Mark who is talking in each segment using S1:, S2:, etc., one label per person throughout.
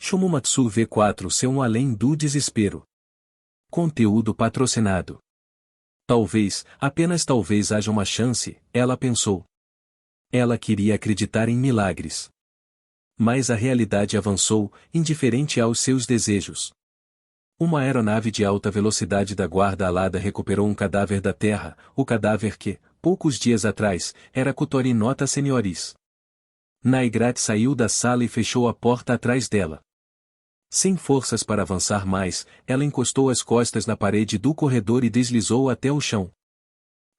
S1: Shumumatsu V4 C1 Além do Desespero. Conteúdo patrocinado. Talvez, apenas talvez haja uma chance, ela pensou. Ela queria acreditar em milagres. Mas a realidade avançou, indiferente aos seus desejos. Uma aeronave de alta velocidade da Guarda Alada recuperou um cadáver da Terra, o cadáver que, poucos dias atrás, era Kotori Nota Senioris. Naigrat saiu da sala e fechou a porta atrás dela. Sem forças para avançar mais, ela encostou as costas na parede do corredor e deslizou até o chão.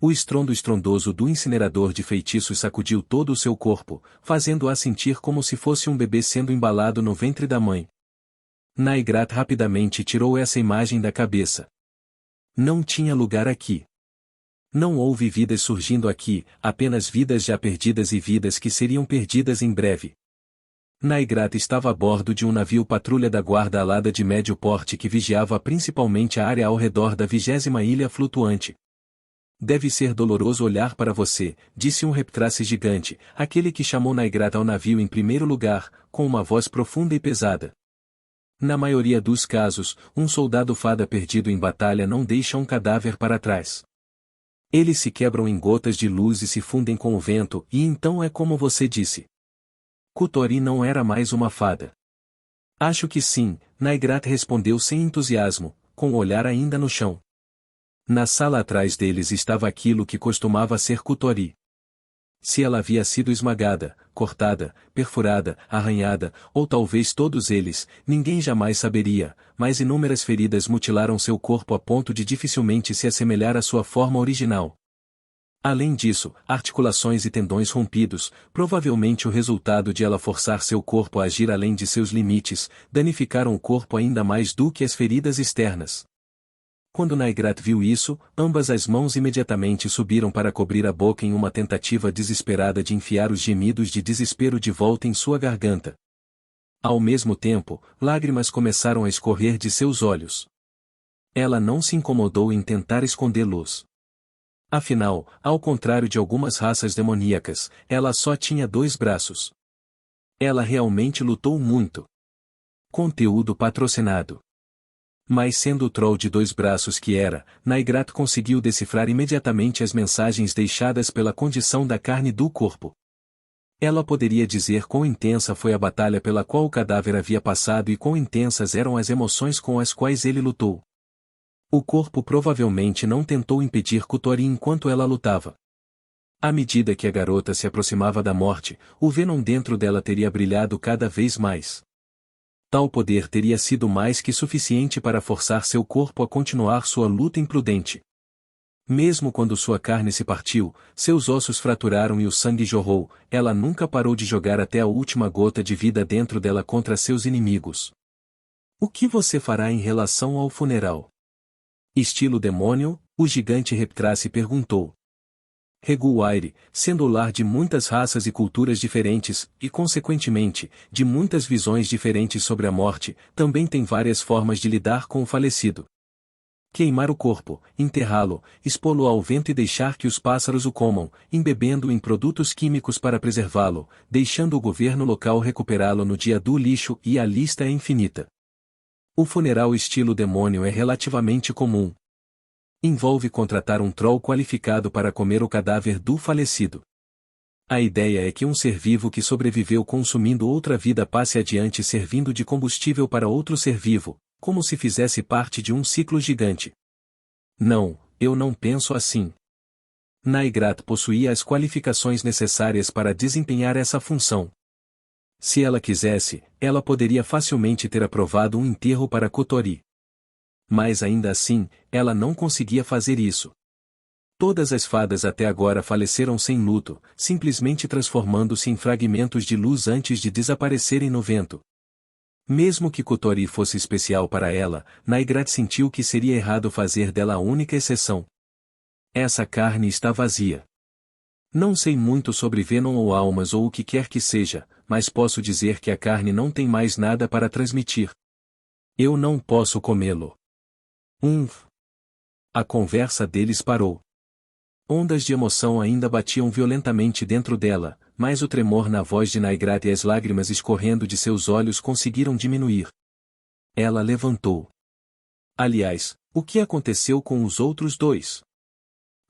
S1: O estrondo estrondoso do incinerador de feitiços sacudiu todo o seu corpo, fazendo-a sentir como se fosse um bebê sendo embalado no ventre da mãe. Naigrat rapidamente tirou essa imagem da cabeça. Não tinha lugar aqui. Não houve vidas surgindo aqui, apenas vidas já perdidas e vidas que seriam perdidas em breve. Naigrat estava a bordo de um navio patrulha da Guarda Alada de médio porte que vigiava principalmente a área ao redor da 20ª ilha flutuante. Deve ser doloroso olhar para você, disse um reptrace gigante, aquele que chamou Naigrat ao navio em primeiro lugar, com uma voz profunda e pesada. Na maioria dos casos, um soldado fada perdido em batalha não deixa um cadáver para trás. Eles se quebram em gotas de luz e se fundem com o vento, e então é como você disse. Kotori não era mais uma fada. Acho que sim, Naigrat respondeu sem entusiasmo, com o olhar ainda no chão. Na sala atrás deles estava aquilo que costumava ser Kotori. Se ela havia sido esmagada, cortada, perfurada, arranhada, ou talvez todos eles, ninguém jamais saberia, mas inúmeras feridas mutilaram seu corpo a ponto de dificilmente se assemelhar à sua forma original. Além disso, articulações e tendões rompidos, provavelmente o resultado de ela forçar seu corpo a agir além de seus limites, danificaram o corpo ainda mais do que as feridas externas. Quando Naigrat viu isso, ambas as mãos imediatamente subiram para cobrir a boca em uma tentativa desesperada de enfiar os gemidos de desespero de volta em sua garganta. Ao mesmo tempo, lágrimas começaram a escorrer de seus olhos. Ela não se incomodou em tentar escondê-los. Afinal, ao contrário de algumas raças demoníacas, ela só tinha 2 braços. Ela realmente lutou muito. Conteúdo patrocinado. Mas sendo o troll de 2 braços que era, Naigrat conseguiu decifrar imediatamente as mensagens deixadas pela condição da carne do corpo. Ela poderia dizer quão intensa foi a batalha pela qual o cadáver havia passado e quão intensas eram as emoções com as quais ele lutou. O corpo provavelmente não tentou impedir Kotori enquanto ela lutava. À medida que a garota se aproximava da morte, o Venom dentro dela teria brilhado cada vez mais. Tal poder teria sido mais que suficiente para forçar seu corpo a continuar sua luta imprudente. Mesmo quando sua carne se partiu, seus ossos fraturaram e o sangue jorrou, ela nunca parou de jogar até a última gota de vida dentro dela contra seus inimigos. O que você fará em relação ao funeral? Estilo demônio, o gigante reptrace perguntou. Reguaire, sendo o lar de muitas raças e culturas diferentes, e consequentemente, de muitas visões diferentes sobre a morte, também tem várias formas de lidar com o falecido. Queimar o corpo, enterrá-lo, expô-lo ao vento e deixar que os pássaros o comam, embebendo em produtos químicos para preservá-lo, deixando o governo local recuperá-lo no dia do lixo e a lista é infinita. O funeral estilo demônio é relativamente comum. Envolve contratar um troll qualificado para comer o cadáver do falecido. A ideia é que um ser vivo que sobreviveu consumindo outra vida passe adiante servindo de combustível para outro ser vivo, como se fizesse parte de um ciclo gigante. Não, eu não penso assim. Naigrat possuía as qualificações necessárias para desempenhar essa função. Se ela quisesse, ela poderia facilmente ter aprovado um enterro para Kotori. Mas ainda assim, ela não conseguia fazer isso. Todas as fadas até agora faleceram sem luto, simplesmente transformando-se em fragmentos de luz antes de desaparecerem no vento. Mesmo que Kotori fosse especial para ela, Naigrat sentiu que seria errado fazer dela a única exceção. Essa carne está vazia. Não sei muito sobre Venom ou almas ou o que quer que seja, mas posso dizer que a carne não tem mais nada para transmitir. Eu não posso comê-lo. A conversa deles parou. Ondas de emoção ainda batiam violentamente dentro dela, mas o tremor na voz de Naigrat e as lágrimas escorrendo de seus olhos conseguiram diminuir. Ela levantou. Aliás, o que aconteceu com os outros dois?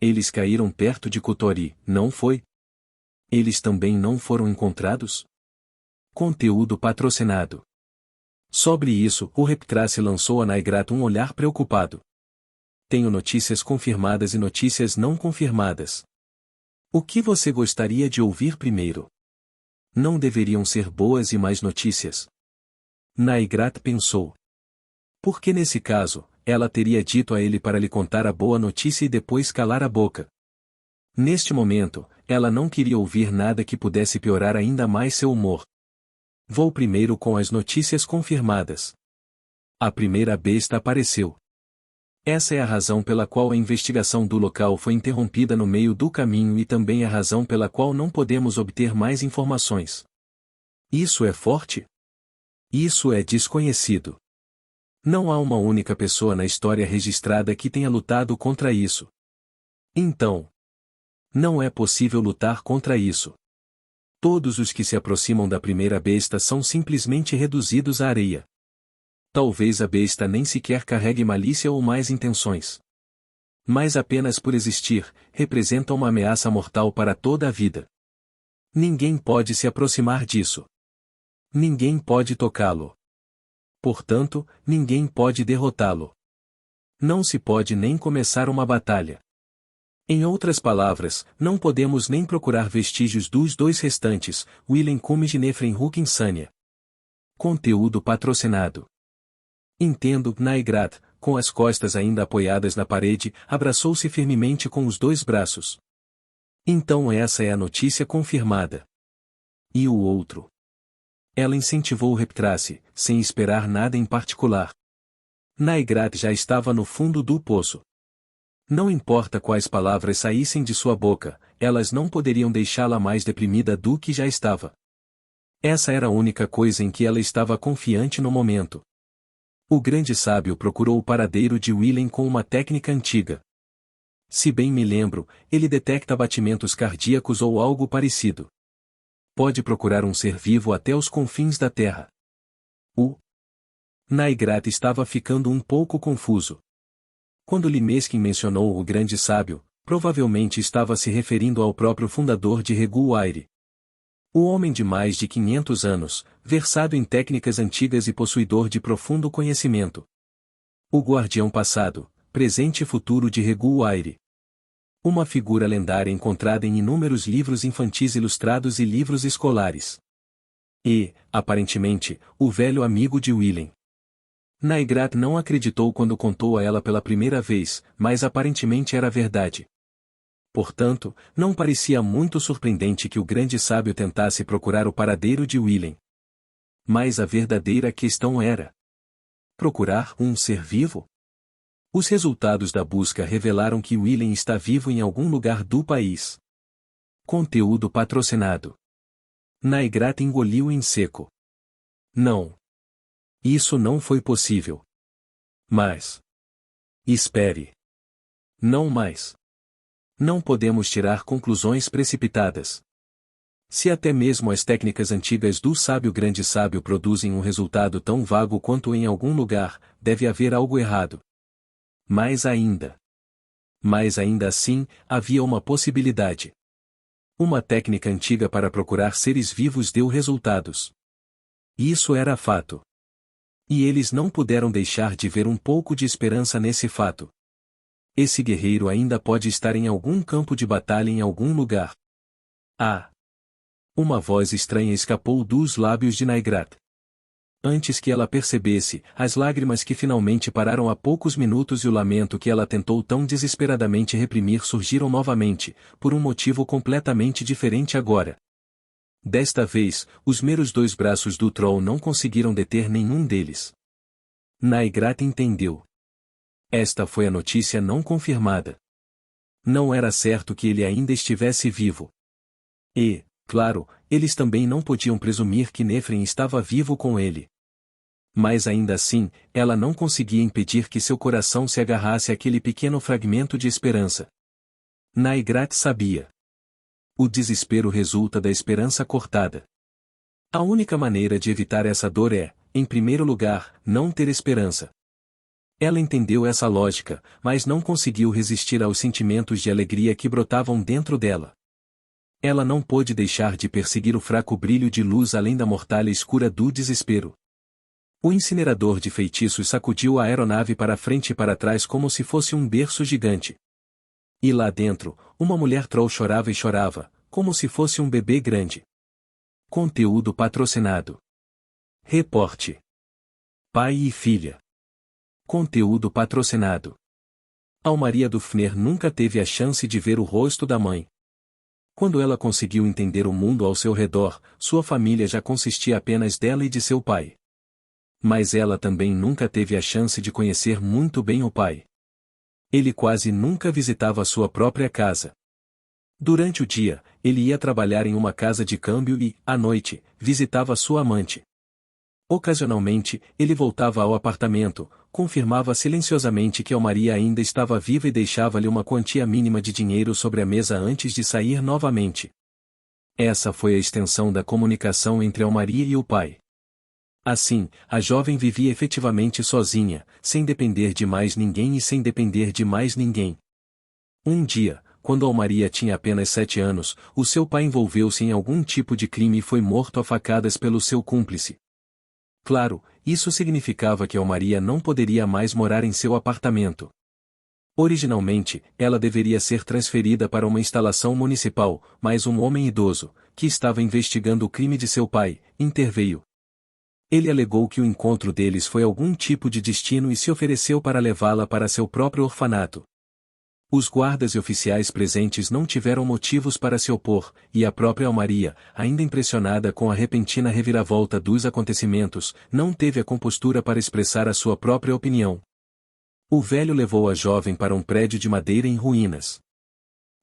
S1: Eles caíram perto de Kotori, não foi? Eles também não foram encontrados? Conteúdo patrocinado. Sobre isso, o Reptrace lançou a Naigrat um olhar preocupado. Tenho notícias confirmadas e notícias não confirmadas. O que você gostaria de ouvir primeiro? Não deveriam ser boas e más notícias? Naigrat pensou. Porque nesse caso, ela teria dito a ele para lhe contar a boa notícia e depois calar a boca. Neste momento, ela não queria ouvir nada que pudesse piorar ainda mais seu humor. Vou primeiro com as notícias confirmadas. A primeira besta apareceu. Essa é a razão pela qual a investigação do local foi interrompida no meio do caminho e também a razão pela qual não podemos obter mais informações. Isso é forte? Isso é desconhecido. Não há uma única pessoa na história registrada que tenha lutado contra isso. Então, não é possível lutar contra isso. Todos os que se aproximam da primeira besta são simplesmente reduzidos à areia. Talvez a besta nem sequer carregue malícia ou más intenções. Mas apenas por existir, representa uma ameaça mortal para toda a vida. Ninguém pode se aproximar disso. Ninguém pode tocá-lo. Portanto, ninguém pode derrotá-lo. Não se pode nem começar uma batalha. Em outras palavras, não podemos nem procurar vestígios dos dois restantes, Willem Cummings e Nefren Hook Insania. Conteúdo patrocinado. Entendo, Naigrat, com as costas ainda apoiadas na parede, abraçou-se firmemente com os dois braços. Então essa é a notícia confirmada. E o outro? Ela incentivou o Reptrace, sem esperar nada em particular. Naigrat já estava no fundo do poço. Não importa quais palavras saíssem de sua boca, elas não poderiam deixá-la mais deprimida do que já estava. Essa era a única coisa em que ela estava confiante no momento. O grande sábio procurou o paradeiro de Willem com uma técnica antiga. Se bem me lembro, ele detecta batimentos cardíacos ou algo parecido. Pode procurar um ser vivo até os confins da terra. O Naigrat estava ficando um pouco confuso. Quando Limeskin mencionou o grande sábio, provavelmente estava se referindo ao próprio fundador de Reguaire. O homem de mais de 500 anos, versado em técnicas antigas e possuidor de profundo conhecimento. O guardião passado, presente e futuro de Reguaire. Uma figura lendária encontrada em inúmeros livros infantis ilustrados e livros escolares. E, aparentemente, o velho amigo de Willem. Naigrat não acreditou quando contou a ela pela primeira vez, mas aparentemente era verdade. Portanto, não parecia muito surpreendente que o grande sábio tentasse procurar o paradeiro de Willem. Mas a verdadeira questão era: procurar um ser vivo? Os resultados da busca revelaram que Willem está vivo em algum lugar do país. Conteúdo patrocinado. Naigrat engoliu em seco. Não. Isso não foi possível. Mas. Espere. Não mais. Não podemos tirar conclusões precipitadas. Se até mesmo as técnicas antigas do sábio grande sábio produzem um resultado tão vago quanto em algum lugar, deve haver algo errado. Mas ainda assim, havia uma possibilidade. Uma técnica antiga para procurar seres vivos deu resultados. Isso era fato. E eles não puderam deixar de ver um pouco de esperança nesse fato. Esse guerreiro ainda pode estar em algum campo de batalha em algum lugar. Ah! Uma voz estranha escapou dos lábios de Naigrat. Antes que ela percebesse, as lágrimas que finalmente pararam há poucos minutos e o lamento que ela tentou tão desesperadamente reprimir surgiram novamente, por um motivo completamente diferente agora. Desta vez, os meros dois braços do Troll não conseguiram deter nenhum deles. Naigrat entendeu. Esta foi a notícia não confirmada. Não era certo que ele ainda estivesse vivo. E, claro, eles também não podiam presumir que Nefren estava vivo com ele. Mas ainda assim, ela não conseguia impedir que seu coração se agarrasse àquele pequeno fragmento de esperança. Naigrat sabia. O desespero resulta da esperança cortada. A única maneira de evitar essa dor é, em primeiro lugar, não ter esperança. Ela entendeu essa lógica, mas não conseguiu resistir aos sentimentos de alegria que brotavam dentro dela. Ela não pôde deixar de perseguir o fraco brilho de luz além da mortalha escura do desespero. O incinerador de feitiços sacudiu a aeronave para frente e para trás como se fosse um berço gigante. E lá dentro, uma mulher troll chorava e chorava, como se fosse um bebê grande. Conteúdo patrocinado. Reporte. Pai e filha. Conteúdo patrocinado. Almaria Dufner nunca teve a chance de ver o rosto da mãe. Quando ela conseguiu entender o mundo ao seu redor, sua família já consistia apenas dela e de seu pai. Mas ela também nunca teve a chance de conhecer muito bem o pai. Ele quase nunca visitava sua própria casa. Durante o dia, ele ia trabalhar em uma casa de câmbio e, à noite, visitava sua amante. Ocasionalmente, ele voltava ao apartamento, confirmava silenciosamente que Almaria ainda estava viva e deixava-lhe uma quantia mínima de dinheiro sobre a mesa antes de sair novamente. Essa foi a extensão da comunicação entre Almaria e o pai. Assim, a jovem vivia efetivamente sozinha, sem depender de mais ninguém e sem depender de mais ninguém. Um dia, quando Almaria tinha apenas 7 anos, o seu pai envolveu-se em algum tipo de crime e foi morto a facadas pelo seu cúmplice. Claro, isso significava que Almaria não poderia mais morar em seu apartamento. Originalmente, ela deveria ser transferida para uma instalação municipal, mas um homem idoso, que estava investigando o crime de seu pai, interveio. Ele alegou que o encontro deles foi algum tipo de destino e se ofereceu para levá-la para seu próprio orfanato. Os guardas e oficiais presentes não tiveram motivos para se opor, e a própria Almaria, ainda impressionada com a repentina reviravolta dos acontecimentos, não teve a compostura para expressar a sua própria opinião. O velho levou a jovem para um prédio de madeira em ruínas.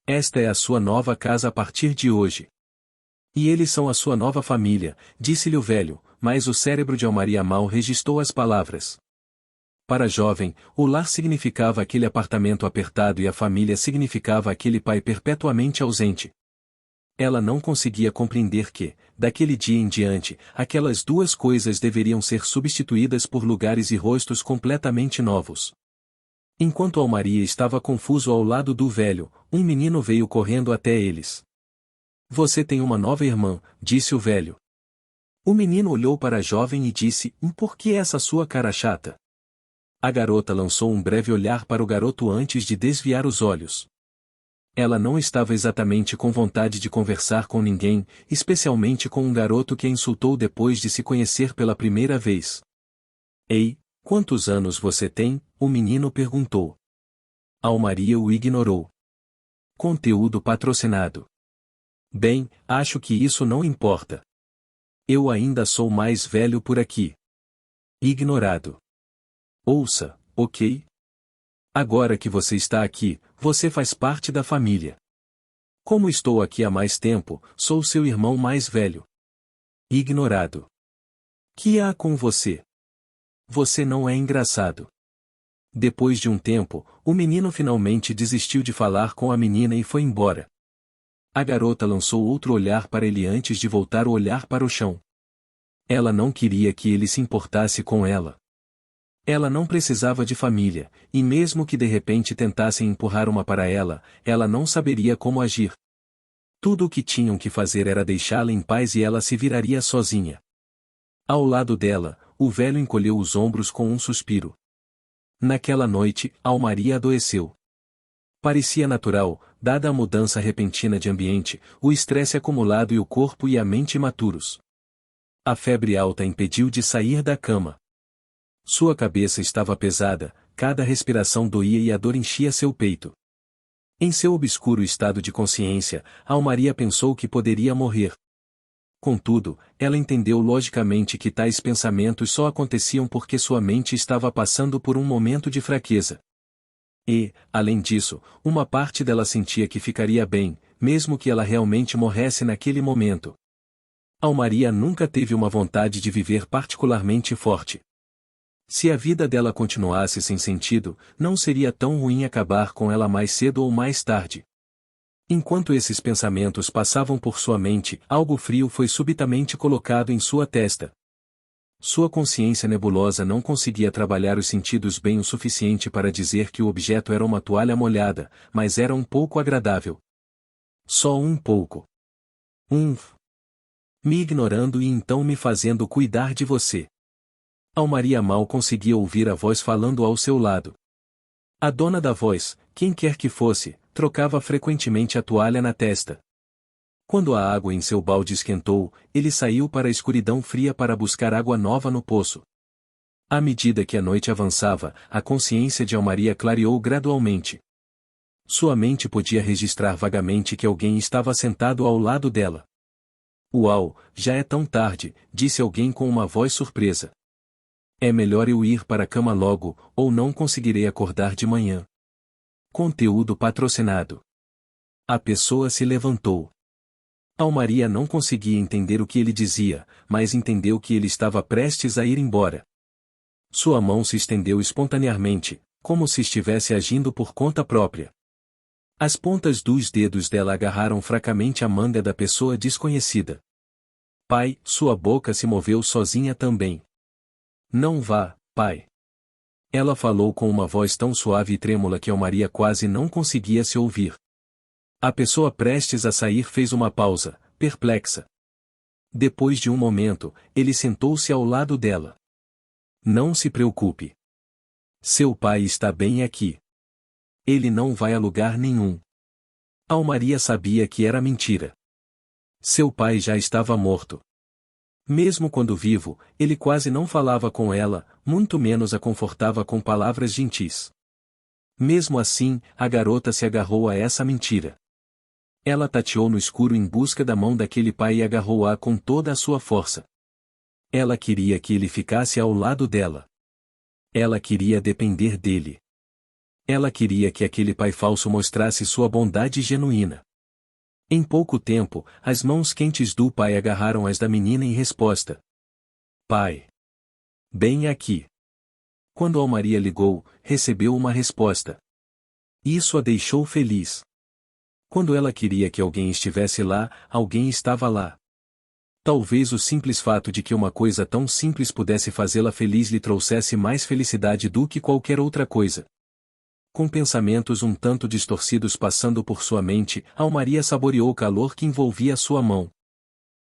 S1: Esta é a sua nova casa a partir de hoje. E eles são a sua nova família, disse-lhe o velho, mas o cérebro de Almaria mal registrou as palavras. Para a jovem, o lar significava aquele apartamento apertado e a família significava aquele pai perpetuamente ausente. Ela não conseguia compreender que, daquele dia em diante, aquelas duas coisas deveriam ser substituídas por lugares e rostos completamente novos. Enquanto Almaria estava confuso ao lado do velho, um menino veio correndo até eles. Você tem uma nova irmã, disse o velho. O menino olhou para a jovem e disse, por que essa sua cara chata? A garota lançou um breve olhar para o garoto antes de desviar os olhos. Ela não estava exatamente com vontade de conversar com ninguém, especialmente com um garoto que a insultou depois de se conhecer pela primeira vez. Ei, quantos anos você tem? O menino perguntou. Almaria o ignorou. Conteúdo patrocinado. Bem, acho que isso não importa. Eu ainda sou mais velho por aqui. Ignorado. Ouça, ok? Agora que você está aqui, você faz parte da família. Como estou aqui há mais tempo, sou seu irmão mais velho. Ignorado. Que há com você? Você não é engraçado. Depois de um tempo, o menino finalmente desistiu de falar com a menina e foi embora. A garota lançou outro olhar para ele antes de voltar o olhar para o chão. Ela não queria que ele se importasse com ela. Ela não precisava de família, e mesmo que de repente tentassem empurrar uma para ela, ela não saberia como agir. Tudo o que tinham que fazer era deixá-la em paz e ela se viraria sozinha. Ao lado dela, o velho encolheu os ombros com um suspiro. Naquela noite, Almaria adoeceu. Parecia natural, dada a mudança repentina de ambiente, o estresse acumulado e o corpo e a mente imaturos. A febre alta impediu de sair da cama. Sua cabeça estava pesada, cada respiração doía e a dor enchia seu peito. Em seu obscuro estado de consciência, Almaria pensou que poderia morrer. Contudo, ela entendeu logicamente que tais pensamentos só aconteciam porque sua mente estava passando por um momento de fraqueza. E, além disso, uma parte dela sentia que ficaria bem, mesmo que ela realmente morresse naquele momento. Almaria nunca teve uma vontade de viver particularmente forte. Se a vida dela continuasse sem sentido, não seria tão ruim acabar com ela mais cedo ou mais tarde. Enquanto esses pensamentos passavam por sua mente, algo frio foi subitamente colocado em sua testa. Sua consciência nebulosa não conseguia trabalhar os sentidos bem o suficiente para dizer que o objeto era uma toalha molhada, mas era um pouco agradável. Só um pouco. Me ignorando e então me fazendo cuidar de você. Almaria mal conseguia ouvir a voz falando ao seu lado. A dona da voz, quem quer que fosse, trocava frequentemente a toalha na testa. Quando a água em seu balde esquentou, ele saiu para a escuridão fria para buscar água nova no poço. À medida que a noite avançava, a consciência de Almaria clareou gradualmente. Sua mente podia registrar vagamente que alguém estava sentado ao lado dela. Uau, já é tão tarde, disse alguém com uma voz surpresa. É melhor eu ir para a cama logo, ou não conseguirei acordar de manhã. Conteúdo patrocinado. A pessoa se levantou. Almaria não conseguia entender o que ele dizia, mas entendeu que ele estava prestes a ir embora. Sua mão se estendeu espontaneamente, como se estivesse agindo por conta própria. As pontas dos dedos dela agarraram fracamente a manga da pessoa desconhecida. Pai, sua boca se moveu sozinha também. Não vá, pai. Ela falou com uma voz tão suave e trêmula que Almaria quase não conseguia se ouvir. A pessoa prestes a sair fez uma pausa, perplexa. Depois de um momento, ele sentou-se ao lado dela. Não se preocupe. Seu pai está bem aqui. Ele não vai a lugar nenhum. Almaria sabia que era mentira. Seu pai já estava morto. Mesmo quando vivo, ele quase não falava com ela, muito menos a confortava com palavras gentis. Mesmo assim, a garota se agarrou a essa mentira. Ela tateou no escuro em busca da mão daquele pai e agarrou-a com toda a sua força. Ela queria que ele ficasse ao lado dela. Ela queria depender dele. Ela queria que aquele pai falso mostrasse sua bondade genuína. Em pouco tempo, as mãos quentes do pai agarraram as da menina em resposta. Pai. Bem aqui. Quando Almaria ligou, recebeu uma resposta. Isso a deixou feliz. Quando ela queria que alguém estivesse lá, alguém estava lá. Talvez o simples fato de que uma coisa tão simples pudesse fazê-la feliz lhe trouxesse mais felicidade do que qualquer outra coisa. Com pensamentos um tanto distorcidos passando por sua mente, Almaria saboreou o calor que envolvia sua mão.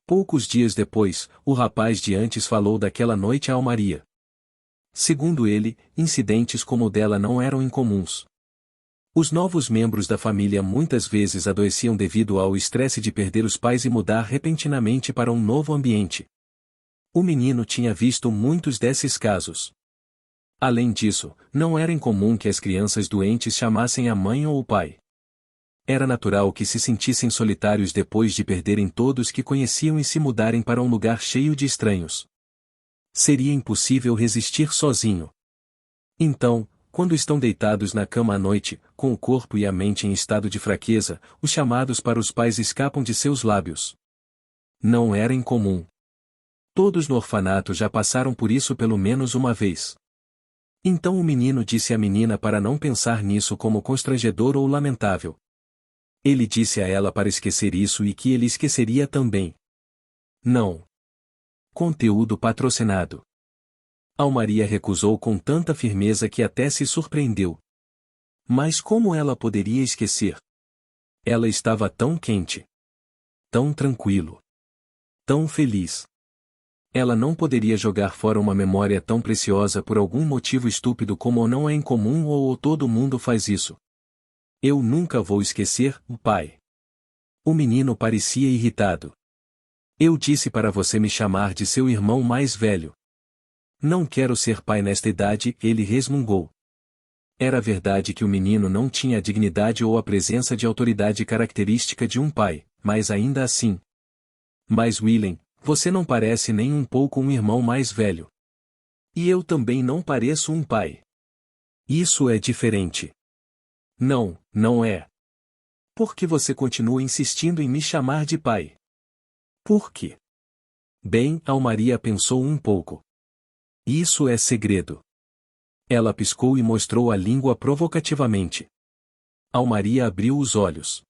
S1: Poucos dias depois, o rapaz de antes falou daquela noite a Almaria. Segundo ele, incidentes como o dela não eram incomuns. Os novos membros da família muitas vezes adoeciam devido ao estresse de perder os pais e mudar repentinamente para um novo ambiente. O menino tinha visto muitos desses casos. Além disso, não era incomum que as crianças doentes chamassem a mãe ou o pai. Era natural que se sentissem solitários depois de perderem todos que conheciam e se mudarem para um lugar cheio de estranhos. Seria impossível resistir sozinho. Então, quando estão deitados na cama à noite, com o corpo e a mente em estado de fraqueza, os chamados para os pais escapam de seus lábios. Não era incomum. Todos no orfanato já passaram por isso pelo menos uma vez. Então o menino disse à menina para não pensar nisso como constrangedor ou lamentável. Ele disse a ela para esquecer isso e que ele esqueceria também. Não. Conteúdo patrocinado. Almaria recusou com tanta firmeza que até se surpreendeu. Mas como ela poderia esquecer? Ela estava tão quente. Tão tranquilo. Tão feliz. Ela não poderia jogar fora uma memória tão preciosa por algum motivo estúpido como não é incomum ou todo mundo faz isso. Eu nunca vou esquecer, pai. O menino parecia irritado. Eu disse para você me chamar de seu irmão mais velho. Não quero ser pai nesta idade, ele resmungou. Era verdade que o menino não tinha a dignidade ou a presença de autoridade característica de um pai, mas ainda assim. Mas Willem, você não parece nem um pouco um irmão mais velho. E eu também não pareço um pai. Isso é diferente. Não, não é. Por que você continua insistindo em me chamar de pai? Por quê? Bem, Almaria pensou um pouco. Isso é segredo. Ela piscou e mostrou a língua provocativamente. Almaria abriu os olhos.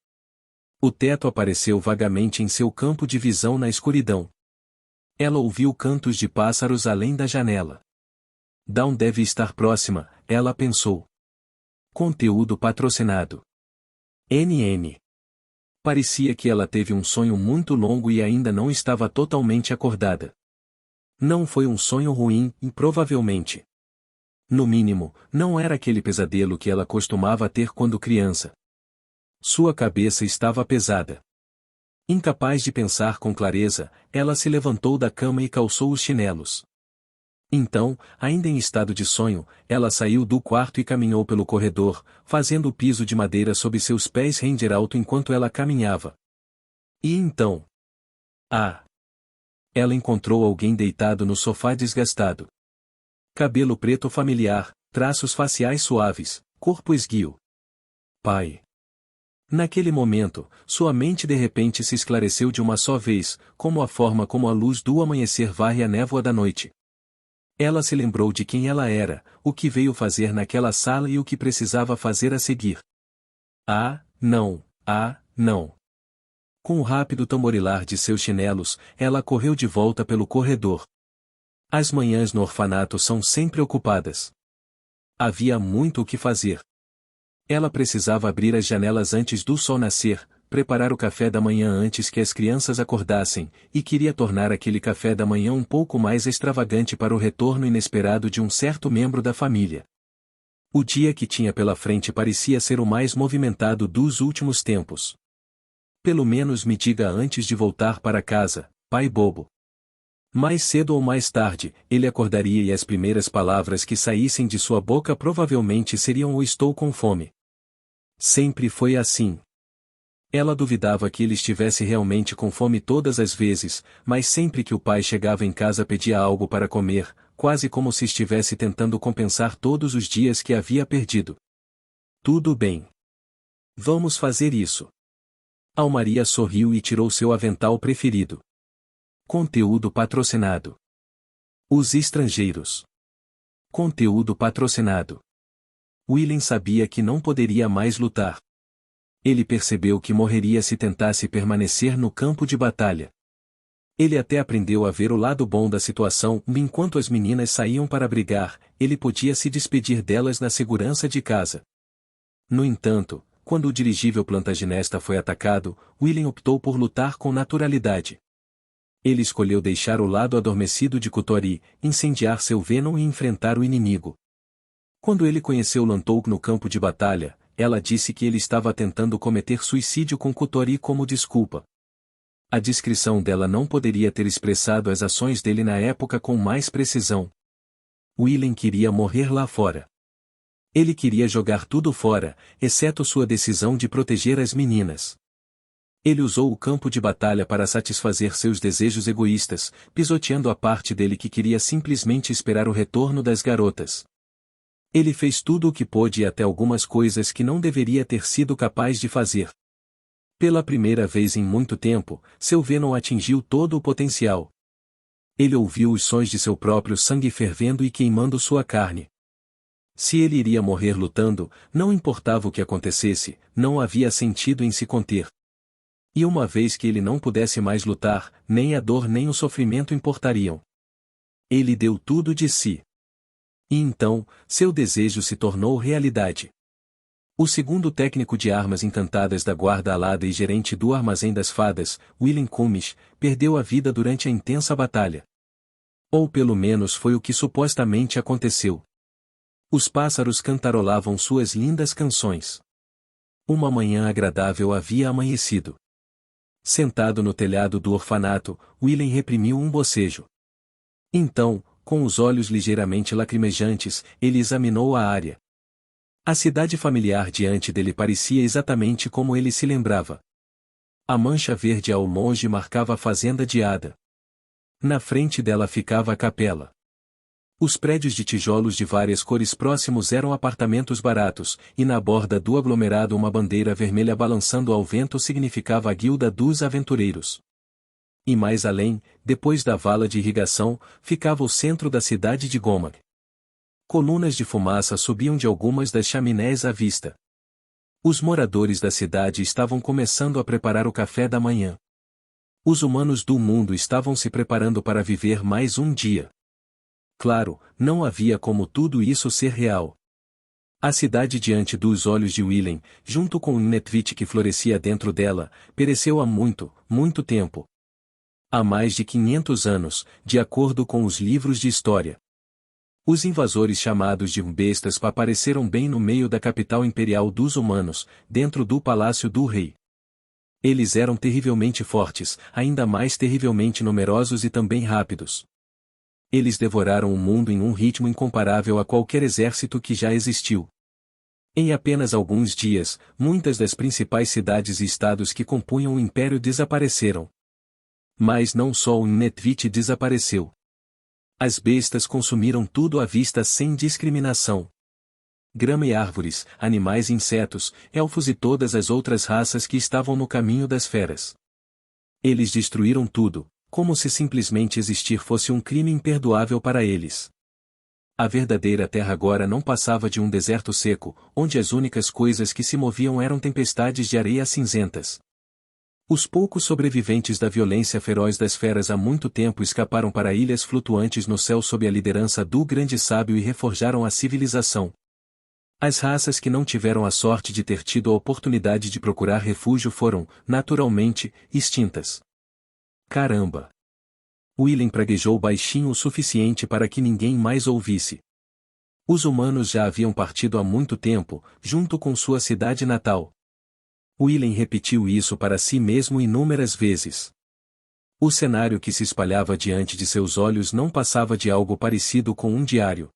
S1: O teto apareceu vagamente em seu campo de visão na escuridão. Ela ouviu cantos de pássaros além da janela. Dawn deve estar próxima, ela pensou. Conteúdo patrocinado. NN. Parecia que ela teve um sonho muito longo e ainda não estava totalmente acordada. Não foi um sonho ruim, provavelmente. No mínimo, não era aquele pesadelo que ela costumava ter quando criança. Sua cabeça estava pesada. Incapaz de pensar com clareza, ela se levantou da cama e calçou os chinelos. Então, ainda em estado de sonho, ela saiu do quarto e caminhou pelo corredor, fazendo o piso de madeira sob seus pés render alto enquanto ela caminhava. E então? Ah! Ela encontrou alguém deitado no sofá desgastado. Cabelo preto familiar, traços faciais suaves, corpo esguio. Pai! Naquele momento, sua mente de repente se esclareceu de uma só vez, como a forma como a luz do amanhecer varre a névoa da noite. Ela se lembrou de quem ela era, o que veio fazer naquela sala e o que precisava fazer a seguir. Ah, não, ah, não. Com o rápido tamborilar de seus chinelos, ela correu de volta pelo corredor. As manhãs no orfanato são sempre ocupadas. Havia muito o que fazer. Ela precisava abrir as janelas antes do sol nascer, preparar o café da manhã antes que as crianças acordassem, e queria tornar aquele café da manhã um pouco mais extravagante para o retorno inesperado de um certo membro da família. O dia que tinha pela frente parecia ser o mais movimentado dos últimos tempos. Pelo menos me diga antes de voltar para casa, pai bobo. Mais cedo ou mais tarde, ele acordaria e as primeiras palavras que saíssem de sua boca provavelmente seriam "o estou com fome". Sempre foi assim. Ela duvidava que ele estivesse realmente com fome todas as vezes, mas sempre que o pai chegava em casa pedia algo para comer, quase como se estivesse tentando compensar todos os dias que havia perdido. Tudo bem. Vamos fazer isso. Almaria sorriu e tirou seu avental preferido. Conteúdo patrocinado. Os estrangeiros. Conteúdo patrocinado. Willen sabia que não poderia mais lutar. Ele percebeu que morreria se tentasse permanecer no campo de batalha. Ele até aprendeu a ver o lado bom da situação, enquanto as meninas saíam para brigar, ele podia se despedir delas na segurança de casa. No entanto, quando o dirigível Plantagenesta foi atacado, Willen optou por lutar com naturalidade. Ele escolheu deixar o lado adormecido de Kotori, incendiar seu Venom e enfrentar o inimigo. Quando ele conheceu Lantouk no campo de batalha, ela disse que ele estava tentando cometer suicídio com Kotori como desculpa. A descrição dela não poderia ter expressado as ações dele na época com mais precisão. Willen queria morrer lá fora. Ele queria jogar tudo fora, exceto sua decisão de proteger as meninas. Ele usou o campo de batalha para satisfazer seus desejos egoístas, pisoteando a parte dele que queria simplesmente esperar o retorno das garotas. Ele fez tudo o que pôde e até algumas coisas que não deveria ter sido capaz de fazer. Pela primeira vez em muito tempo, seu Venom atingiu todo o potencial. Ele ouviu os sons de seu próprio sangue fervendo e queimando sua carne. Se ele iria morrer lutando, não importava o que acontecesse, não havia sentido em se conter. E uma vez que ele não pudesse mais lutar, nem a dor nem o sofrimento importariam. Ele deu tudo de si. E então, seu desejo se tornou realidade. O segundo técnico de armas encantadas da guarda alada e gerente do Armazém das Fadas, Willen Cummings, perdeu a vida durante a intensa batalha. Ou pelo menos foi o que supostamente aconteceu. Os pássaros cantarolavam suas lindas canções. Uma manhã agradável havia amanhecido. Sentado no telhado do orfanato, Willen reprimiu um bocejo. Então, com os olhos ligeiramente lacrimejantes, ele examinou a área. A cidade familiar diante dele parecia exatamente como ele se lembrava. A mancha verde ao longe marcava a fazenda de Ada. Na frente dela ficava a capela. Os prédios de tijolos de várias cores próximos eram apartamentos baratos, e na borda do aglomerado uma bandeira vermelha balançando ao vento significava a Guilda dos Aventureiros. E mais além, depois da vala de irrigação, ficava o centro da cidade de Gomag. Colunas de fumaça subiam de algumas das chaminés à vista. Os moradores da cidade estavam começando a preparar o café da manhã. Os humanos do mundo estavam se preparando para viver mais um dia. Claro, não havia como tudo isso ser real. A cidade diante dos olhos de Willem, junto com o Nethvit que florescia dentro dela, pereceu há muito, muito tempo. Há mais de 500 anos, de acordo com os livros de história. Os invasores chamados de bestas apareceram bem no meio da capital imperial dos humanos, dentro do palácio do rei. Eles eram terrivelmente fortes, ainda mais terrivelmente numerosos e também rápidos. Eles devoraram o mundo em um ritmo incomparável a qualquer exército que já existiu. Em apenas alguns dias, muitas das principais cidades e estados que compunham o império desapareceram. Mas não só o Nethvit desapareceu. As bestas consumiram tudo à vista sem discriminação. Grama e árvores, animais e insetos, elfos e todas as outras raças que estavam no caminho das feras. Eles destruíram tudo, como se simplesmente existir fosse um crime imperdoável para eles. A verdadeira terra agora não passava de um deserto seco, onde as únicas coisas que se moviam eram tempestades de areia cinzentas. Os poucos sobreviventes da violência feroz das feras há muito tempo escaparam para ilhas flutuantes no céu sob a liderança do grande sábio e reforjaram a civilização. As raças que não tiveram a sorte de ter tido a oportunidade de procurar refúgio foram, naturalmente, extintas. Caramba! Willem praguejou baixinho o suficiente para que ninguém mais ouvisse. Os humanos já haviam partido há muito tempo, junto com sua cidade natal. Willem repetiu isso para si mesmo inúmeras vezes. O cenário que se espalhava diante de seus olhos não passava de algo parecido com um diário.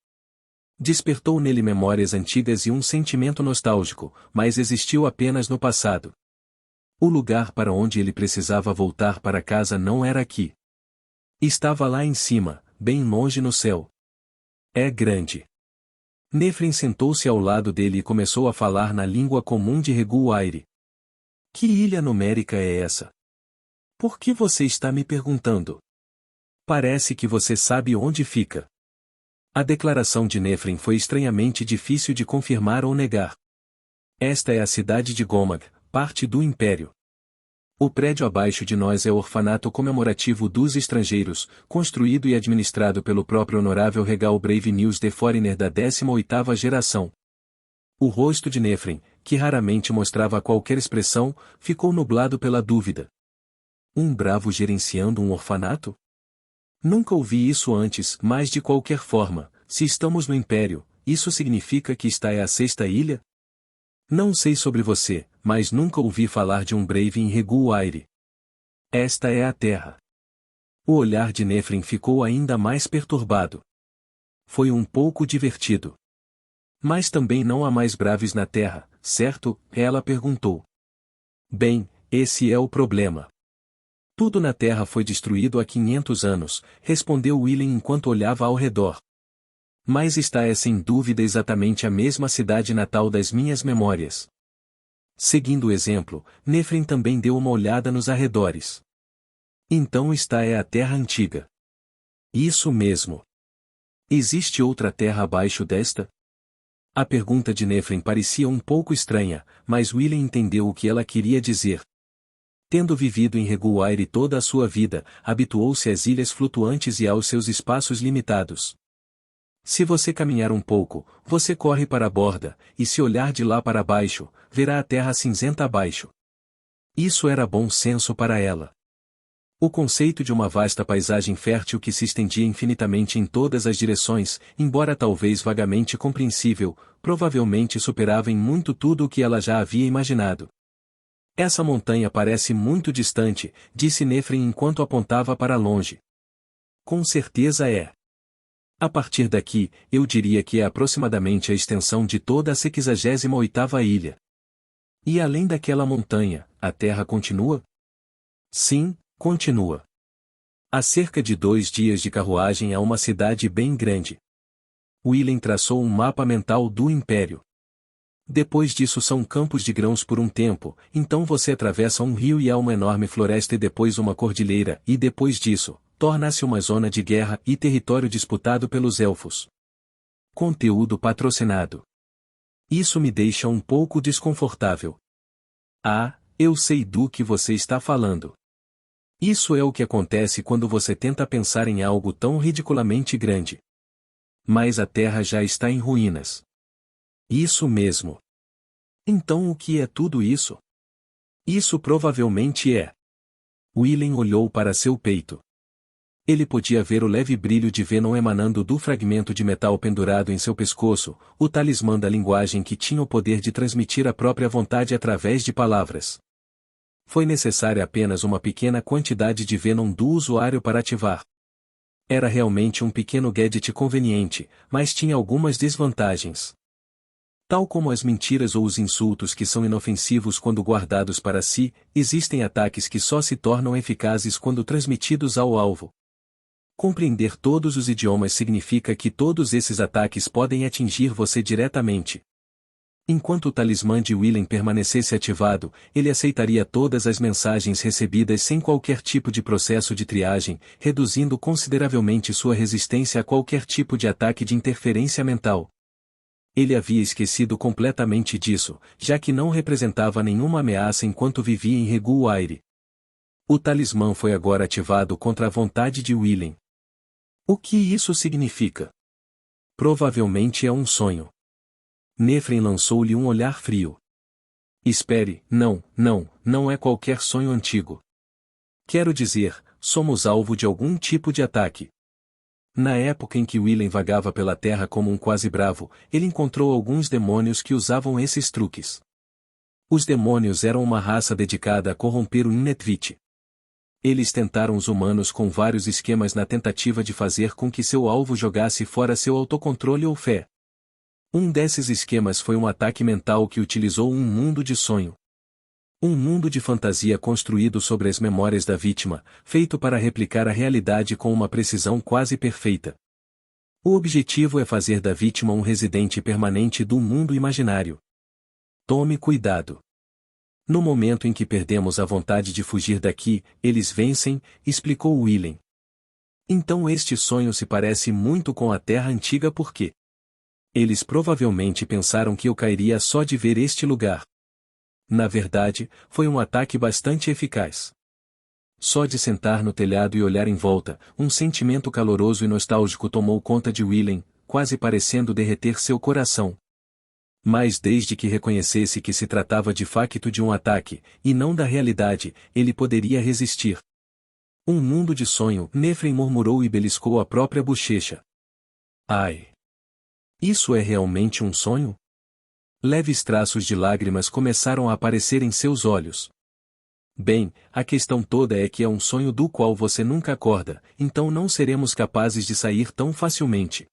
S1: Despertou nele memórias antigas e um sentimento nostálgico, mas existiu apenas no passado. O lugar para onde ele precisava voltar para casa não era aqui. Estava lá em cima, bem longe no céu. É grande. Nefrin sentou-se ao lado dele e começou a falar na língua comum de Reguaire. Que ilha numérica é essa? Por que você está me perguntando? Parece que você sabe onde fica. A declaração de Nefrin foi estranhamente difícil de confirmar ou negar. Esta é a cidade de Gomag, parte do Império. O prédio abaixo de nós é o orfanato comemorativo dos estrangeiros, construído e administrado pelo próprio honorável Regal Brave News de Foreigner da 18ª geração. O rosto de Nefrin, que raramente mostrava qualquer expressão, ficou nublado pela dúvida. Um bravo gerenciando um orfanato? Nunca ouvi isso antes, mas de qualquer forma, se estamos no Império, isso significa que esta é a sexta ilha? Não sei sobre você, mas nunca ouvi falar de um Brave em Reguaire. Esta é a Terra. O olhar de Nefrin ficou ainda mais perturbado. Foi um pouco divertido. Mas também não há mais Braves na Terra, certo? Ela perguntou. Bem, esse é o problema. Tudo na Terra foi destruído há 500 anos, respondeu Willem enquanto olhava ao redor. Mas esta é sem dúvida exatamente a mesma cidade natal das minhas memórias. Seguindo o exemplo, Nefrin também deu uma olhada nos arredores. Então esta é a Terra Antiga. Isso mesmo. Existe outra Terra abaixo desta? A pergunta de Nefrin parecia um pouco estranha, mas Willem entendeu o que ela queria dizer. Tendo vivido em Reguaire toda a sua vida, habituou-se às ilhas flutuantes e aos seus espaços limitados. Se você caminhar um pouco, você corre para a borda, e se olhar de lá para baixo, verá a terra cinzenta abaixo. Isso era bom senso para ela. O conceito de uma vasta paisagem fértil que se estendia infinitamente em todas as direções, embora talvez vagamente compreensível, provavelmente superava em muito tudo o que ela já havia imaginado. Essa montanha parece muito distante, disse Nefrin enquanto apontava para longe. Com certeza é. A partir daqui, eu diria que é aproximadamente a extensão de toda a 68ª ilha. E além daquela montanha, a Terra continua? Sim, continua. Há cerca de 2 dias de carruagem a uma cidade bem grande. Willem traçou um mapa mental do Império. Depois disso são campos de grãos por um tempo, então você atravessa um rio e há uma enorme floresta e depois uma cordilheira, e depois disso, torna-se uma zona de guerra e território disputado pelos elfos. Conteúdo patrocinado. Isso me deixa um pouco desconfortável. Ah, eu sei do que você está falando. Isso é o que acontece quando você tenta pensar em algo tão ridiculamente grande. Mas a Terra já está em ruínas. Isso mesmo. Então o que é tudo isso? Isso provavelmente é. Willen olhou para seu peito. Ele podia ver o leve brilho de Venom emanando do fragmento de metal pendurado em seu pescoço, o talismã da linguagem que tinha o poder de transmitir a própria vontade através de palavras. Foi necessária apenas uma pequena quantidade de Venom do usuário para ativar. Era realmente um pequeno gadget conveniente, mas tinha algumas desvantagens. Tal como as mentiras ou os insultos que são inofensivos quando guardados para si, existem ataques que só se tornam eficazes quando transmitidos ao alvo. Compreender todos os idiomas significa que todos esses ataques podem atingir você diretamente. Enquanto o talismã de Willen permanecesse ativado, ele aceitaria todas as mensagens recebidas sem qualquer tipo de processo de triagem, reduzindo consideravelmente sua resistência a qualquer tipo de ataque de interferência mental. Ele havia esquecido completamente disso, já que não representava nenhuma ameaça enquanto vivia em Reguaire. O talismã foi agora ativado contra a vontade de Willen. O que isso significa? Provavelmente é um sonho. Nephren lançou-lhe um olhar frio. Espere, não é qualquer sonho antigo. Quero dizer, somos alvo de algum tipo de ataque. Na época em que Willen vagava pela terra como um quase bravo, ele encontrou alguns demônios que usavam esses truques. Os demônios eram uma raça dedicada a corromper o Innetvit. Eles tentaram os humanos com vários esquemas na tentativa de fazer com que seu alvo jogasse fora seu autocontrole ou fé. Um desses esquemas foi um ataque mental que utilizou um mundo de sonho. Um mundo de fantasia construído sobre as memórias da vítima, feito para replicar a realidade com uma precisão quase perfeita. O objetivo é fazer da vítima um residente permanente do mundo imaginário. Tome cuidado. No momento em que perdemos a vontade de fugir daqui, eles vencem, explicou Willen. Então este sonho se parece muito com a Terra Antiga porque eles provavelmente pensaram que eu cairia só de ver este lugar. Na verdade, foi um ataque bastante eficaz. Só de sentar no telhado e olhar em volta, um sentimento caloroso e nostálgico tomou conta de Willen, quase parecendo derreter seu coração. Mas desde que reconhecesse que se tratava de facto de um ataque, e não da realidade, ele poderia resistir. Um mundo de sonho, Nephren murmurou e beliscou a própria bochecha. Ai! Isso é realmente um sonho? Leves traços de lágrimas começaram a aparecer em seus olhos. Bem, a questão toda é que é um sonho do qual você nunca acorda, então não seremos capazes de sair tão facilmente.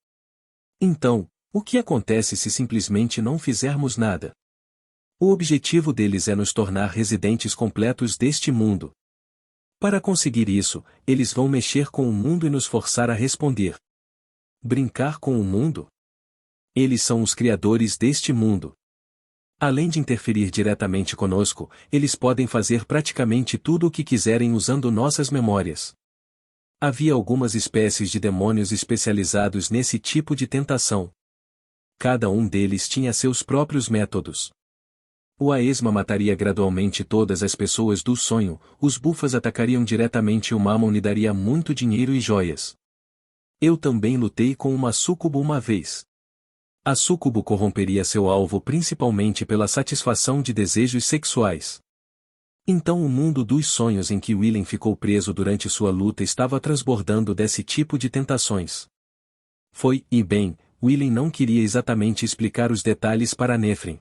S1: Então, o que acontece se simplesmente não fizermos nada? O objetivo deles é nos tornar residentes completos deste mundo. Para conseguir isso, eles vão mexer com o mundo e nos forçar a responder. Brincar com o mundo? Eles são os criadores deste mundo. Além de interferir diretamente conosco, eles podem fazer praticamente tudo o que quiserem usando nossas memórias. Havia algumas espécies de demônios especializados nesse tipo de tentação. Cada um deles tinha seus próprios métodos. O Aesma mataria gradualmente todas as pessoas do sonho, os Bufas atacariam diretamente e o Mammon lhe daria muito dinheiro e joias. Eu também lutei com uma súcubo uma vez. A súcubo corromperia seu alvo principalmente pela satisfação de desejos sexuais. Então o mundo dos sonhos em que Willen ficou preso durante sua luta estava transbordando desse tipo de tentações. Willen não queria exatamente explicar os detalhes para Nephren.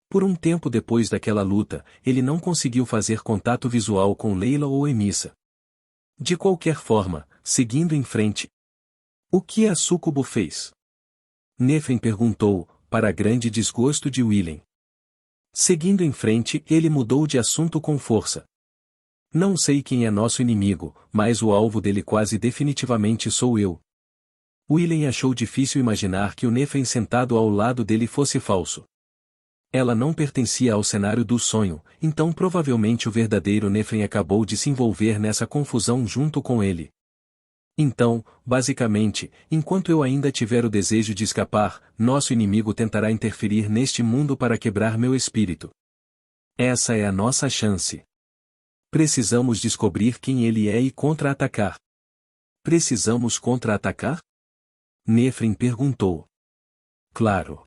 S1: Por um tempo depois daquela luta, ele não conseguiu fazer contato visual com Leila ou Emissa. De qualquer forma, seguindo em frente. O que a súcubo fez? Nephren perguntou, para grande desgosto de Willen. Seguindo em frente, ele mudou de assunto com força. Não sei quem é nosso inimigo, mas o alvo dele quase definitivamente sou eu. Willen achou difícil imaginar que o Nephren sentado ao lado dele fosse falso. Ela não pertencia ao cenário do sonho, então provavelmente o verdadeiro Nephren acabou de se envolver nessa confusão junto com ele. Então, basicamente, enquanto eu ainda tiver o desejo de escapar, nosso inimigo tentará interferir neste mundo para quebrar meu espírito. Essa é a nossa chance. Precisamos descobrir quem ele é e contra-atacar. Precisamos contra-atacar? Nefrin perguntou. Claro.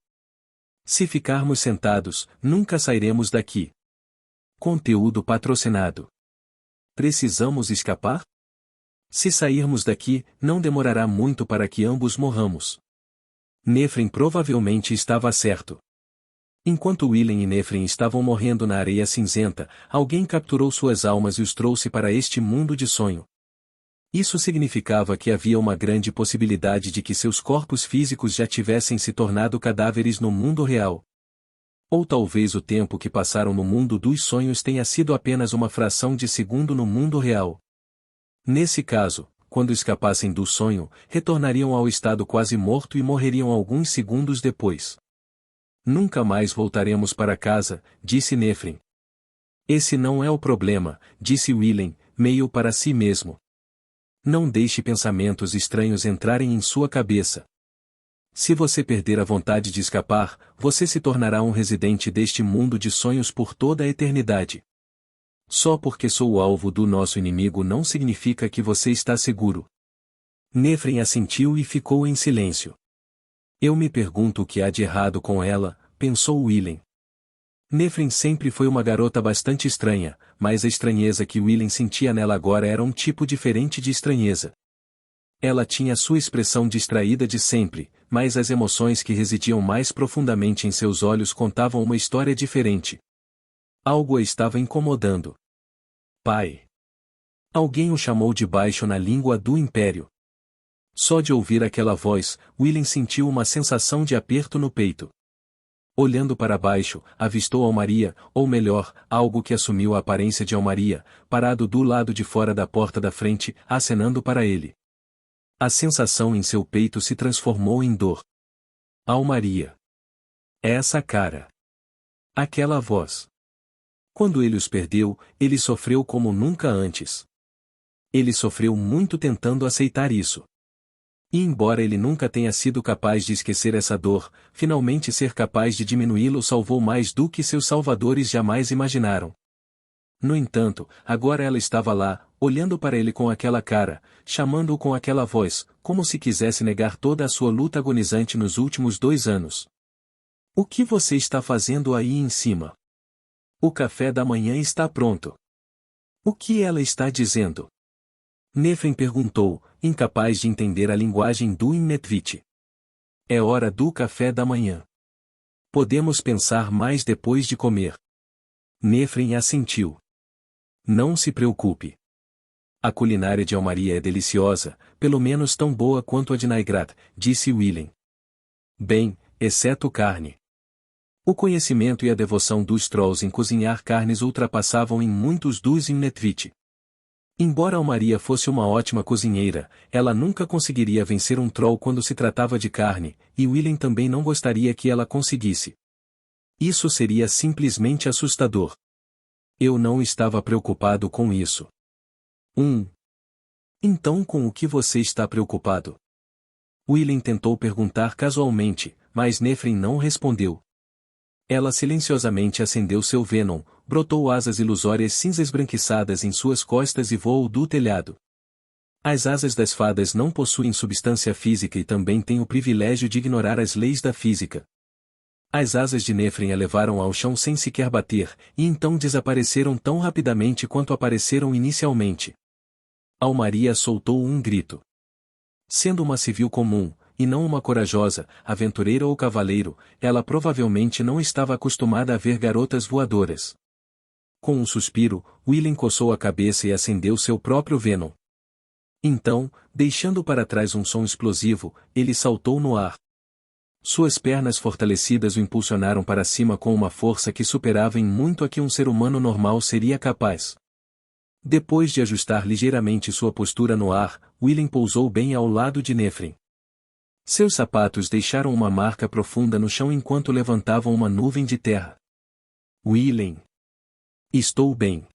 S1: Se ficarmos sentados, nunca sairemos daqui. Conteúdo patrocinado. Precisamos escapar? Se sairmos daqui, não demorará muito para que ambos morramos. Nefrin provavelmente estava certo. Enquanto Willen e Nefrin estavam morrendo na areia cinzenta, alguém capturou suas almas e os trouxe para este mundo de sonho. Isso significava que havia uma grande possibilidade de que seus corpos físicos já tivessem se tornado cadáveres no mundo real. Ou talvez o tempo que passaram no mundo dos sonhos tenha sido apenas uma fração de segundo no mundo real. Nesse caso, quando escapassem do sonho, retornariam ao estado quase morto e morreriam alguns segundos depois. Nunca mais voltaremos para casa, disse Nefrin. Esse não é o problema, disse Willen, meio para si mesmo. Não deixe pensamentos estranhos entrarem em sua cabeça. Se você perder a vontade de escapar, você se tornará um residente deste mundo de sonhos por toda a eternidade. Só porque sou o alvo do nosso inimigo não significa que você está seguro. Nefrin assentiu e ficou em silêncio. Eu me pergunto o que há de errado com ela, pensou Willen. Nefrin sempre foi uma garota bastante estranha, mas a estranheza que Willen sentia nela agora era um tipo diferente de estranheza. Ela tinha sua expressão distraída de sempre, mas as emoções que residiam mais profundamente em seus olhos contavam uma história diferente. Algo a estava incomodando. Pai. Alguém o chamou de baixo na língua do Império. Só de ouvir aquela voz, Willen sentiu uma sensação de aperto no peito. Olhando para baixo, avistou Almaria, ou melhor, algo que assumiu a aparência de Almaria, parado do lado de fora da porta da frente, acenando para ele. A sensação em seu peito se transformou em dor. Almaria. Essa cara. Aquela voz. Quando ele os perdeu, ele sofreu como nunca antes. Ele sofreu muito tentando aceitar isso. E embora ele nunca tenha sido capaz de esquecer essa dor, finalmente ser capaz de diminuí-lo salvou mais do que seus salvadores jamais imaginaram. No entanto, agora ela estava lá, olhando para ele com aquela cara, chamando-o com aquela voz, como se quisesse negar toda a sua luta agonizante nos últimos 2 anos. O que você está fazendo aí em cima? O café da manhã está pronto. O que ela está dizendo? Nefrin perguntou, incapaz de entender a linguagem do Imnetvit. É hora do café da manhã. Podemos pensar mais depois de comer. Nefrin assentiu. Não se preocupe. A culinária de Almaria é deliciosa, pelo menos tão boa quanto a de Naigrat, disse Willen. Bem, exceto carne. O conhecimento e a devoção dos Trolls em cozinhar carnes ultrapassavam em muitos dos Imnetvit. Embora Almaria fosse uma ótima cozinheira, ela nunca conseguiria vencer um Troll quando se tratava de carne, e Willen também não gostaria que ela conseguisse. Isso seria simplesmente assustador. Eu não estava preocupado com isso. Então com o que você está preocupado? Willen tentou perguntar casualmente, mas Nefrin não respondeu. Ela silenciosamente acendeu seu Venom, brotou asas ilusórias cinza esbranquiçadas em suas costas e voou do telhado. As asas das fadas não possuem substância física e também têm o privilégio de ignorar as leis da física. As asas de Nefrin a levaram ao chão sem sequer bater, e então desapareceram tão rapidamente quanto apareceram inicialmente. Almaria soltou um grito. Sendo uma civil comum, e não uma corajosa, aventureira ou cavaleiro, ela provavelmente não estava acostumada a ver garotas voadoras. Com um suspiro, Willen coçou a cabeça e acendeu seu próprio Venom. Então, deixando para trás um som explosivo, ele saltou no ar. Suas pernas fortalecidas o impulsionaram para cima com uma força que superava em muito a que um ser humano normal seria capaz. Depois de ajustar ligeiramente sua postura no ar, Willen pousou bem ao lado de Nefrin. Seus sapatos deixaram uma marca profunda no chão enquanto levantavam uma nuvem de terra. Willen. Estou bem.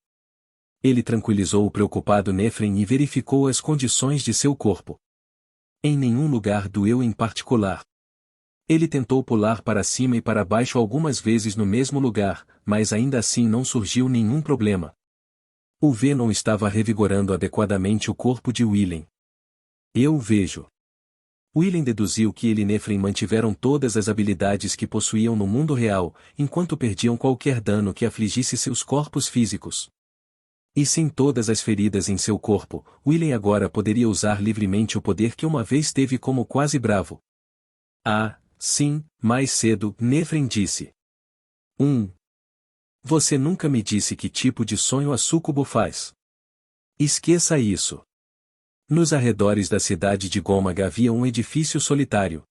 S1: Ele tranquilizou o preocupado Nefren e verificou as condições de seu corpo. Em nenhum lugar doeu em particular. Ele tentou pular para cima e para baixo algumas vezes no mesmo lugar, mas ainda assim não surgiu nenhum problema. O V não estava revigorando adequadamente o corpo de Willem. Eu o vejo. Willem deduziu que ele e Nefren mantiveram todas as habilidades que possuíam no mundo real, enquanto perdiam qualquer dano que afligisse seus corpos físicos. E sem todas as feridas em seu corpo, Willem agora poderia usar livremente o poder que uma vez teve como quase bravo. Ah, sim, mais cedo, Nefren disse. Você nunca me disse que tipo de sonho a súcubo faz. Esqueça isso. Nos arredores da cidade de Gomag havia um edifício solitário.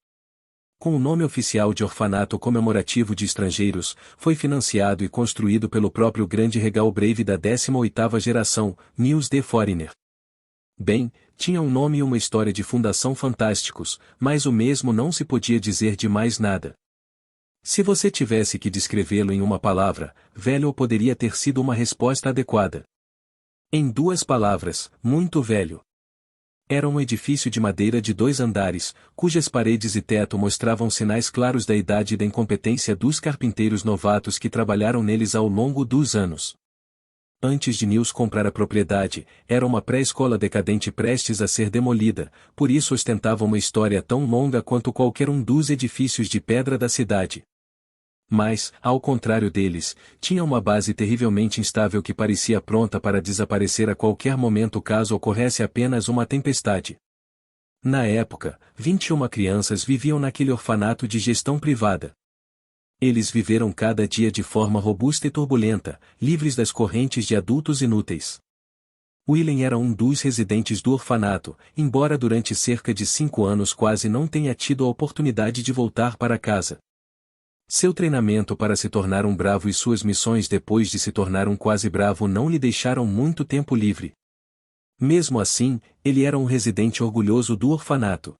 S1: Com o nome oficial de Orfanato Comemorativo de Estrangeiros, foi financiado e construído pelo próprio Grande Regal Brave da 18ª geração, Niels de Foreigner. Bem, tinha um nome e uma história de fundação fantásticos, mas o mesmo não se podia dizer de mais nada. Se você tivesse que descrevê-lo em uma palavra, velho poderia ter sido uma resposta adequada. Em 2 palavras, muito velho. Era um edifício de madeira de 2 andares, cujas paredes e teto mostravam sinais claros da idade e da incompetência dos carpinteiros novatos que trabalharam neles ao longo dos anos. Antes de Niels comprar a propriedade, era uma pré-escola decadente prestes a ser demolida, por isso ostentava uma história tão longa quanto qualquer um dos edifícios de pedra da cidade. Mas, ao contrário deles, tinha uma base terrivelmente instável que parecia pronta para desaparecer a qualquer momento caso ocorresse apenas uma tempestade. Na época, 21 crianças viviam naquele orfanato de gestão privada. Eles viveram cada dia de forma robusta e turbulenta, livres das correntes de adultos inúteis. Willem era um dos residentes do orfanato, embora durante cerca de 5 anos quase não tenha tido a oportunidade de voltar para casa. Seu treinamento para se tornar um bravo e suas missões depois de se tornar um quase bravo não lhe deixaram muito tempo livre. Mesmo assim, ele era um residente orgulhoso do orfanato.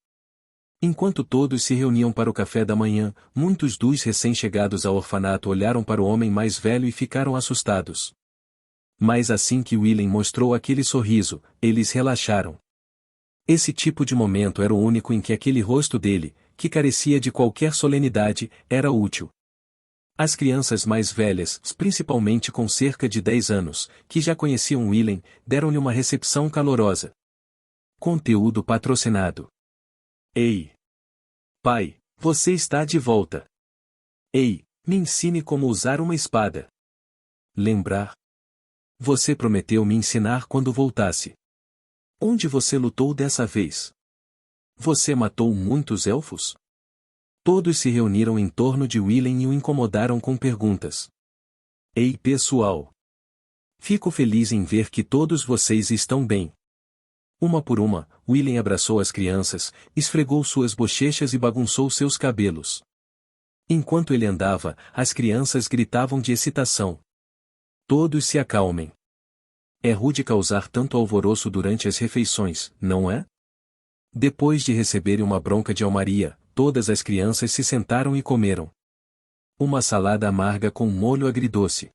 S1: Enquanto todos se reuniam para o café da manhã, muitos dos recém-chegados ao orfanato olharam para o homem mais velho e ficaram assustados. Mas assim que Willem mostrou aquele sorriso, eles relaxaram. Esse tipo de momento era o único em que aquele rosto dele, que carecia de qualquer solenidade, era útil. As crianças mais velhas, principalmente com cerca de 10 anos, que já conheciam Willem, deram-lhe uma recepção calorosa. Conteúdo patrocinado. Ei! Pai, você está de volta. Ei, me ensine como usar uma espada. Lembrar? Você prometeu me ensinar quando voltasse. Onde você lutou dessa vez? Você matou muitos elfos? Todos se reuniram em torno de Willem e o incomodaram com perguntas. Ei pessoal! Fico feliz em ver que todos vocês estão bem. Uma por uma, Willem abraçou as crianças, esfregou suas bochechas e bagunçou seus cabelos. Enquanto ele andava, as crianças gritavam de excitação. Todos se acalmem. É rude causar tanto alvoroço durante as refeições, não é? Depois de receberem uma bronca de Almaria, todas as crianças se sentaram e comeram. Uma salada amarga com molho agridoce.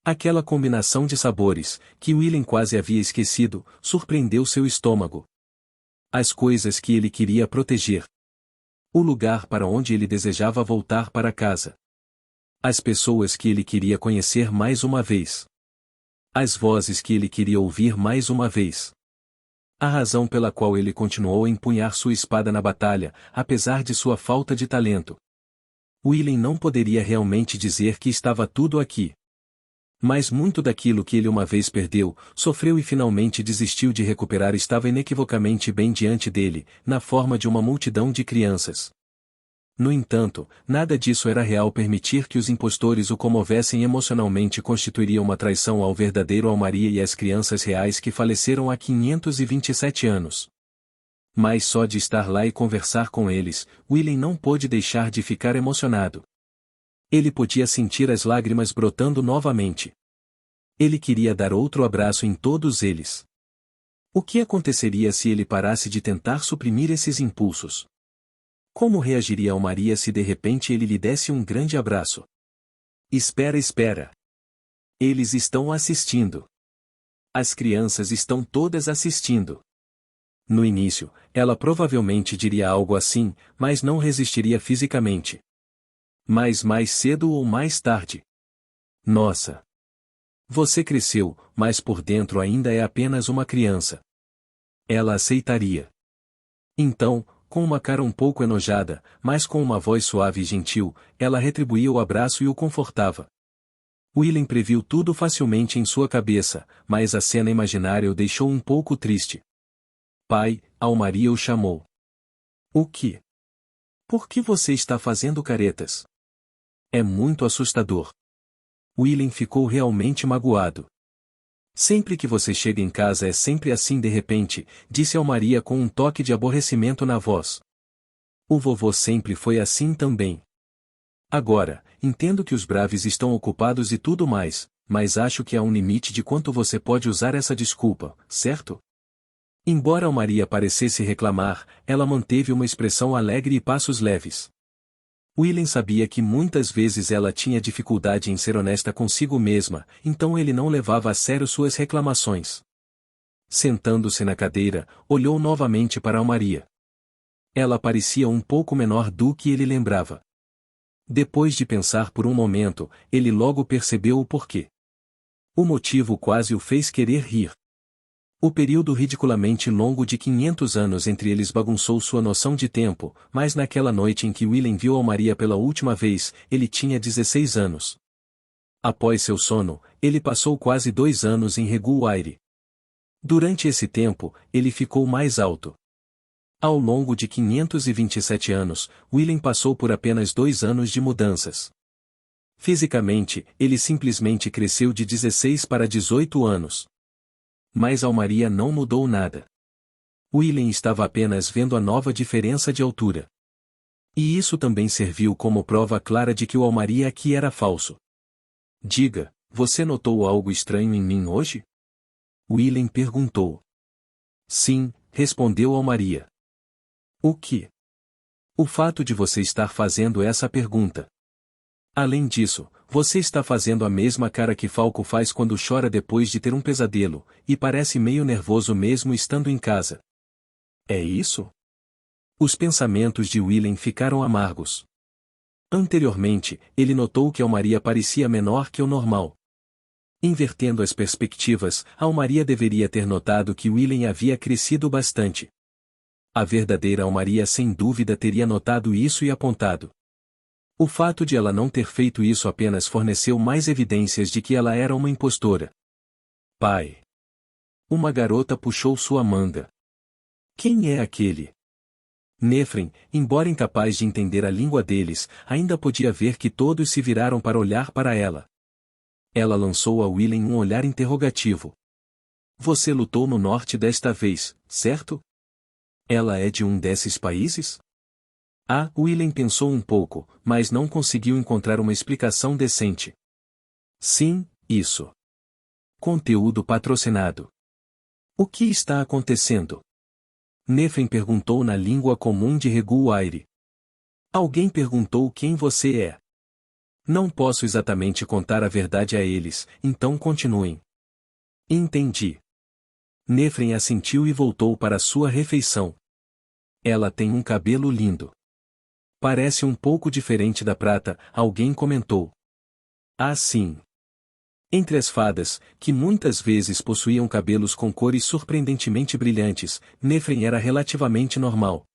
S1: Aquela combinação de sabores, que Willem quase havia esquecido, surpreendeu seu estômago. As coisas que ele queria proteger. O lugar para onde ele desejava voltar para casa. As pessoas que ele queria conhecer mais uma vez. As vozes que ele queria ouvir mais uma vez. A razão pela qual ele continuou a empunhar sua espada na batalha, apesar de sua falta de talento. Willem não poderia realmente dizer que estava tudo aqui. Mas muito daquilo que ele uma vez perdeu, sofreu e finalmente desistiu de recuperar estava inequivocamente bem diante dele, na forma de uma multidão de crianças. No entanto, nada disso era real. Permitir que os impostores o comovessem emocionalmente constituiria uma traição ao verdadeiro Almaria e às crianças reais que faleceram há 527 anos. Mas só de estar lá e conversar com eles, Willem não pôde deixar de ficar emocionado. Ele podia sentir as lágrimas brotando novamente. Ele queria dar outro abraço em todos eles. O que aconteceria se ele parasse de tentar suprimir esses impulsos? Como reagiria Almaria se de repente ele lhe desse um grande abraço? Espera, espera. Eles estão assistindo. As crianças estão todas assistindo. No início, ela provavelmente diria algo assim, mas não resistiria fisicamente. Mas mais cedo ou mais tarde. Nossa! Você cresceu, mas por dentro ainda é apenas uma criança. Ela aceitaria. Então, com uma cara um pouco enojada, mas com uma voz suave e gentil, ela retribuía o abraço e o confortava. Willem previu tudo facilmente em sua cabeça, mas a cena imaginária o deixou um pouco triste. Pai, Almaria o chamou. O que? Por que você está fazendo caretas? É muito assustador. Willem ficou realmente magoado. Sempre que você chega em casa é sempre assim de repente, disse Almaria com um toque de aborrecimento na voz. O vovô sempre foi assim também. Agora, entendo que os Braves estão ocupados e tudo mais, mas acho que há um limite de quanto você pode usar essa desculpa, certo? Embora Almaria parecesse reclamar, ela manteve uma expressão alegre e passos leves. Willem sabia que muitas vezes ela tinha dificuldade em ser honesta consigo mesma, então ele não levava a sério suas reclamações. Sentando-se na cadeira, olhou novamente para Almaria. Ela parecia um pouco menor do que ele lembrava. Depois de pensar por um momento, ele logo percebeu o porquê. O motivo quase o fez querer rir. O período ridiculamente longo de 500 anos entre eles bagunçou sua noção de tempo, mas naquela noite em que Willem viu Almaria pela última vez, ele tinha 16 anos. Após seu sono, ele passou quase 2 anos em Reguaire. Durante esse tempo, ele ficou mais alto. Ao longo de 527 anos, Willem passou por apenas 2 anos de mudanças. Fisicamente, ele simplesmente cresceu de 16 para 18 anos. Mas Almaria não mudou nada. Willem estava apenas vendo a nova diferença de altura. E isso também serviu como prova clara de que o Almaria aqui era falso. Diga, você notou algo estranho em mim hoje? Willem perguntou. Sim, respondeu Almaria. O que? O fato de você estar fazendo essa pergunta. Além disso, você está fazendo a mesma cara que Falco faz quando chora depois de ter um pesadelo, e parece meio nervoso mesmo estando em casa. É isso? Os pensamentos de Willem ficaram amargos. Anteriormente, ele notou que Almaria parecia menor que o normal. Invertendo as perspectivas, Almaria deveria ter notado que Willem havia crescido bastante. A verdadeira Almaria sem dúvida teria notado isso e apontado. O fato de ela não ter feito isso apenas forneceu mais evidências de que ela era uma impostora. Pai. Uma garota puxou sua manga. Quem é aquele? Nefren, embora incapaz de entender a língua deles, ainda podia ver que todos se viraram para olhar para ela. Ela lançou a Willem um olhar interrogativo. Você lutou no norte desta vez, certo? Ela é de um desses países? Willem pensou um pouco, mas não conseguiu encontrar uma explicação decente. Sim, isso. Conteúdo patrocinado. O que está acontecendo? Nefren perguntou na língua comum de Reguaire. Alguém perguntou quem você é. Não posso exatamente contar a verdade a eles, então continuem. Entendi. Nefren assentiu e voltou para sua refeição. Ela tem um cabelo lindo. Parece um pouco diferente da prata, alguém comentou. Sim. Entre as fadas, que muitas vezes possuíam cabelos com cores surpreendentemente brilhantes, Nefren era relativamente normal.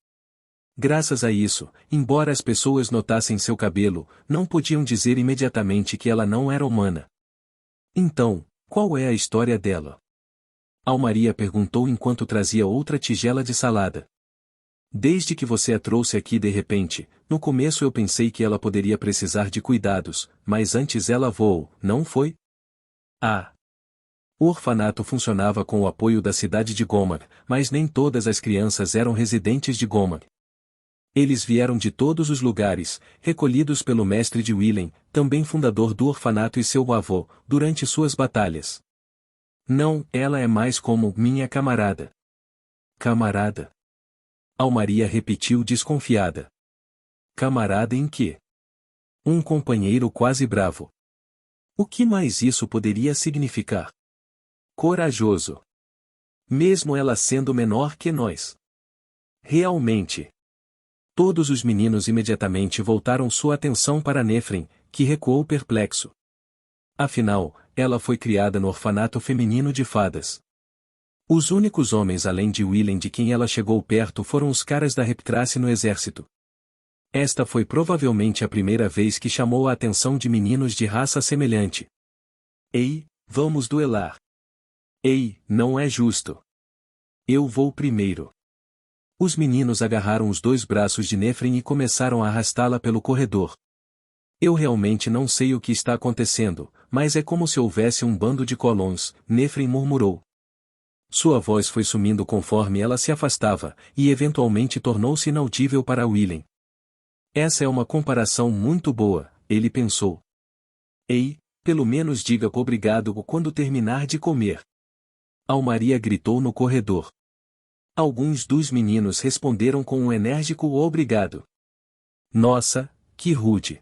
S1: Graças a isso, embora as pessoas notassem seu cabelo, não podiam dizer imediatamente que ela não era humana. Então, qual é a história dela? Almaria perguntou enquanto trazia outra tigela de salada. Desde que você a trouxe aqui de repente, no começo eu pensei que ela poderia precisar de cuidados, mas antes ela voou, não foi? O orfanato funcionava com o apoio da cidade de Gomag, mas nem todas as crianças eram residentes de Gomag. Eles vieram de todos os lugares, recolhidos pelo mestre de Willem, também fundador do orfanato e seu avô, durante suas batalhas. Não, ela é mais como minha camarada. Camarada? Almaria repetiu desconfiada. Camarada em quê? Um companheiro quase bravo. O que mais isso poderia significar? Corajoso. Mesmo ela sendo menor que nós. Realmente. Todos os meninos imediatamente voltaram sua atenção para Nefren, que recuou perplexo. Afinal, ela foi criada no orfanato feminino de fadas. Os únicos homens além de Willem de quem ela chegou perto foram os caras da Reptrace no exército. Esta foi provavelmente a primeira vez que chamou a atenção de meninos de raça semelhante. Ei, vamos duelar. Ei, não é justo. Eu vou primeiro. Os meninos agarraram os dois braços de Nefren e começaram a arrastá-la pelo corredor. Eu realmente não sei o que está acontecendo, mas é como se houvesse um bando de colons, Nefren murmurou. Sua voz foi sumindo conforme ela se afastava, e eventualmente tornou-se inaudível para Willem. Essa é uma comparação muito boa, ele pensou. Ei, pelo menos diga obrigado quando terminar de comer. Almaria gritou no corredor. Alguns dos meninos responderam com um enérgico obrigado. Nossa, que rude.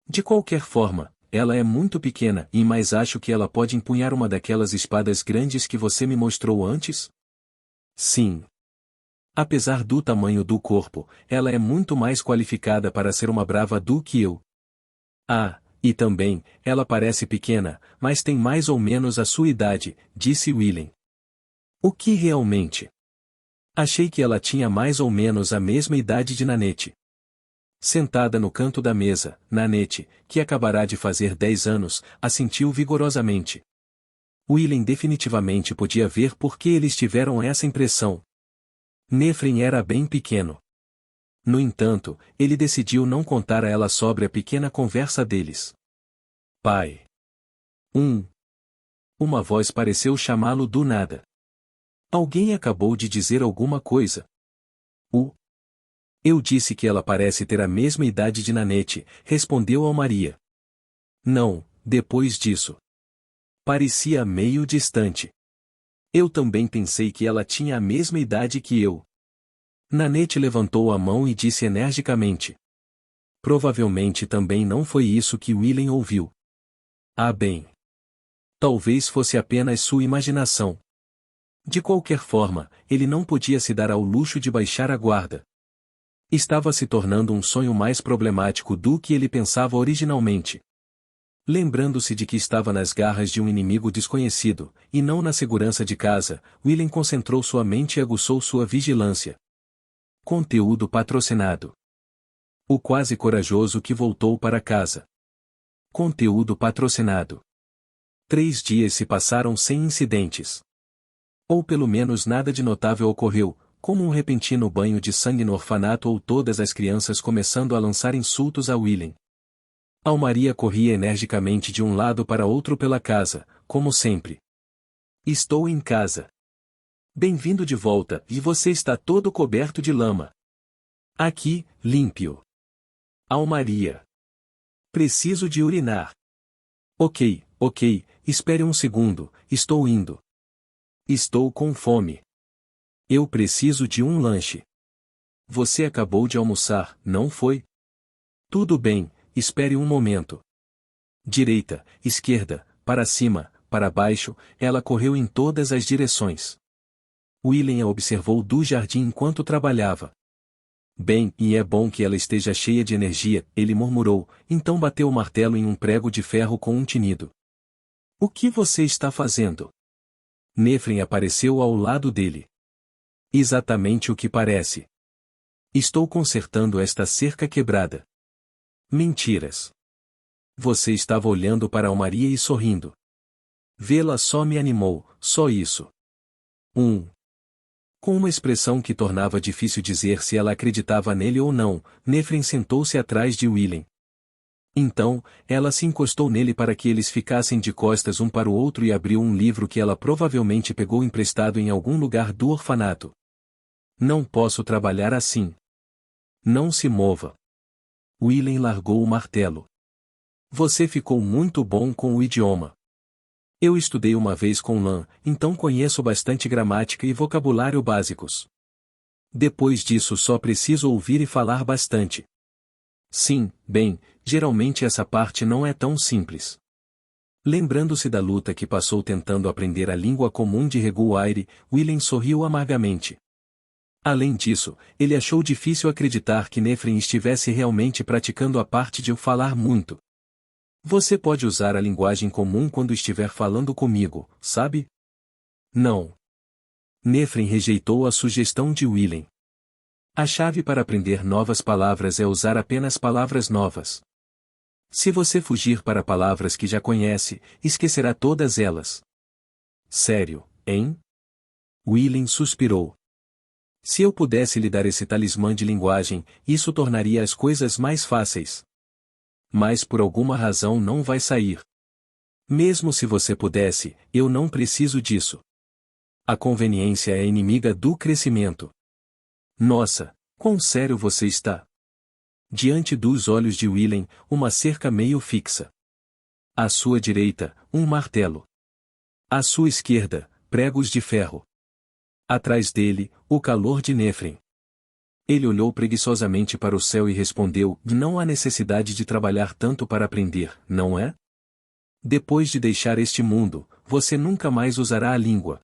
S1: De qualquer forma, ela é muito pequena mas acho que ela pode empunhar uma daquelas espadas grandes que você me mostrou antes? Sim. Apesar do tamanho do corpo, ela é muito mais qualificada para ser uma brava do que eu. Ah, e também, ela parece pequena, mas tem mais ou menos a sua idade, disse Willem. O que realmente? Achei que ela tinha mais ou menos a mesma idade de Nanette. Sentada no canto da mesa, Nanette, que acabará de fazer 10 anos, assentiu vigorosamente. Willem definitivamente podia ver por que eles tiveram essa impressão. Nefren era bem pequeno. No entanto, ele decidiu não contar a ela sobre a pequena conversa deles. Pai. Uma voz pareceu chamá-lo do nada. Alguém acabou de dizer alguma coisa. Eu disse que ela parece ter a mesma idade de Nanette, respondeu Almaria. Não, depois disso. Parecia meio distante. Eu também pensei que ela tinha a mesma idade que eu. Nanette levantou a mão e disse energicamente. Provavelmente também não foi isso que Willem ouviu. Ah bem. Talvez fosse apenas sua imaginação. De qualquer forma, ele não podia se dar ao luxo de baixar a guarda. Estava se tornando um sonho mais problemático do que ele pensava originalmente. Lembrando-se de que estava nas garras de um inimigo desconhecido, e não na segurança de casa, Willem concentrou sua mente e aguçou sua vigilância. Conteúdo patrocinado. O quase corajoso que voltou para casa. Conteúdo patrocinado. 3 dias se passaram sem incidentes. Ou pelo menos nada de notável ocorreu, como um repentino banho de sangue no orfanato ou todas as crianças começando a lançar insultos a Willem. Almaria corria energicamente de um lado para outro pela casa, como sempre. Estou em casa. Bem-vindo de volta, e você está todo coberto de lama. Aqui, límpio. Almaria. Preciso de urinar. Ok, espere um segundo, estou indo. Estou com fome. Eu preciso de um lanche. Você acabou de almoçar, não foi? Tudo bem, espere um momento. Direita, esquerda, para cima, para baixo, ela correu em todas as direções. Willem a observou do jardim enquanto trabalhava. Bem, e é bom que ela esteja cheia de energia, ele murmurou, então bateu o martelo em um prego de ferro com um tinido. O que você está fazendo? Nefren apareceu ao lado dele. Exatamente o que parece. Estou consertando esta cerca quebrada. Mentiras. Você estava olhando para Almaria e sorrindo. Vê-la só me animou, só isso. Com uma expressão que tornava difícil dizer se ela acreditava nele ou não, Nefren sentou-se atrás de Willem. Então, ela se encostou nele para que eles ficassem de costas um para o outro e abriu um livro que ela provavelmente pegou emprestado em algum lugar do orfanato. Não posso trabalhar assim. Não se mova. Willem largou o martelo. Você ficou muito bom com o idioma. Eu estudei uma vez com Lan, então conheço bastante gramática e vocabulário básicos. Depois disso só preciso ouvir e falar bastante. Sim, bem, geralmente essa parte não é tão simples. Lembrando-se da luta que passou tentando aprender a língua comum de Reguaire, William sorriu amargamente. Além disso, ele achou difícil acreditar que Nefren estivesse realmente praticando a parte de o falar muito. Você pode usar a linguagem comum quando estiver falando comigo, sabe? Não. Nefren rejeitou a sugestão de William. A chave para aprender novas palavras é usar apenas palavras novas. Se você fugir para palavras que já conhece, esquecerá todas elas. Sério, hein? William suspirou. Se eu pudesse lhe dar esse talismã de linguagem, isso tornaria as coisas mais fáceis. Mas por alguma razão não vai sair. Mesmo se você pudesse, eu não preciso disso. A conveniência é inimiga do crescimento. Nossa, quão sério você está! Diante dos olhos de William, uma cerca meio fixa. À sua direita, um martelo. À sua esquerda, pregos de ferro. Atrás dele, o calor de Nefren. Ele olhou preguiçosamente para o céu e respondeu: não há necessidade de trabalhar tanto para aprender, não é? Depois de deixar este mundo, você nunca mais usará a língua.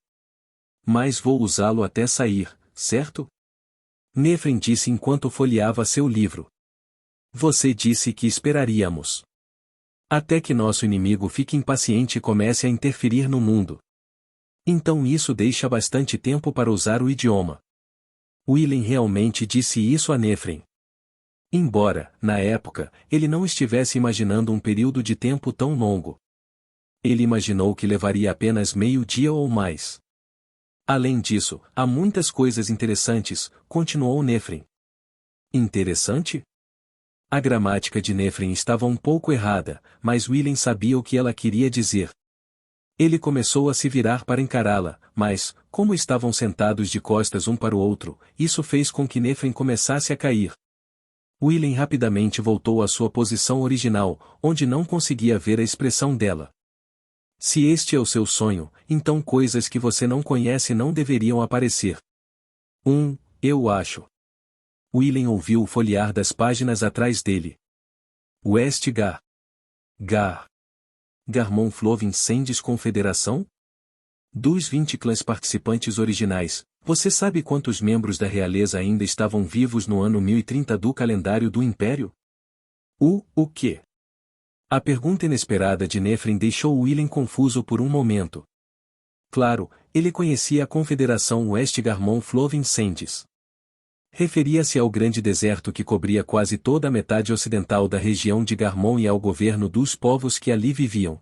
S1: Mas vou usá-lo até sair, certo? Nefren disse enquanto folheava seu livro. Você disse que esperaríamos. Até que nosso inimigo fique impaciente e comece a interferir no mundo. Então isso deixa bastante tempo para usar o idioma. William realmente disse isso a Nefren. Embora, na época, ele não estivesse imaginando um período de tempo tão longo. Ele imaginou que levaria apenas meio-dia ou mais. Além disso, há muitas coisas interessantes, continuou Nefren. Interessante? A gramática de Nefren estava um pouco errada, mas William sabia o que ela queria dizer. Ele começou a se virar para encará-la, mas, como estavam sentados de costas um para o outro, isso fez com que Nefren começasse a cair. William rapidamente voltou à sua posição original, onde não conseguia ver a expressão dela. Se este é o seu sonho, então coisas que você não conhece não deveriam aparecer. Eu acho. William ouviu o folhear das páginas atrás dele. Westgar. Garmon Flovin Sendes Confederação? Dos 20 clãs participantes originais, você sabe quantos membros da realeza ainda estavam vivos no ano 1030 do calendário do Império? O quê? A pergunta inesperada de Nefren deixou William confuso por um momento. Claro, ele conhecia a Confederação Westgarmon Flovin Sendes. Referia-se ao grande deserto que cobria quase toda a metade ocidental da região de Garmon e ao governo dos povos que ali viviam.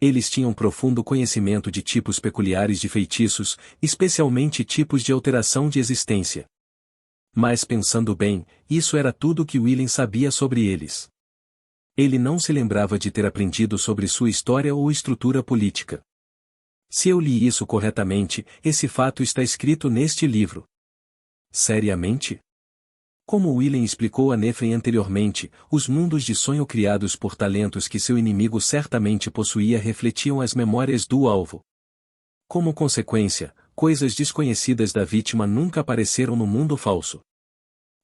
S1: Eles tinham profundo conhecimento de tipos peculiares de feitiços, especialmente tipos de alteração de existência. Mas pensando bem, isso era tudo que William sabia sobre eles. Ele não se lembrava de ter aprendido sobre sua história ou estrutura política. Se eu li isso corretamente, esse fato está escrito neste livro. Seriamente? Como William explicou a Nefren anteriormente, os mundos de sonho criados por talentos que seu inimigo certamente possuía refletiam as memórias do alvo. Como consequência, coisas desconhecidas da vítima nunca apareceram no mundo falso.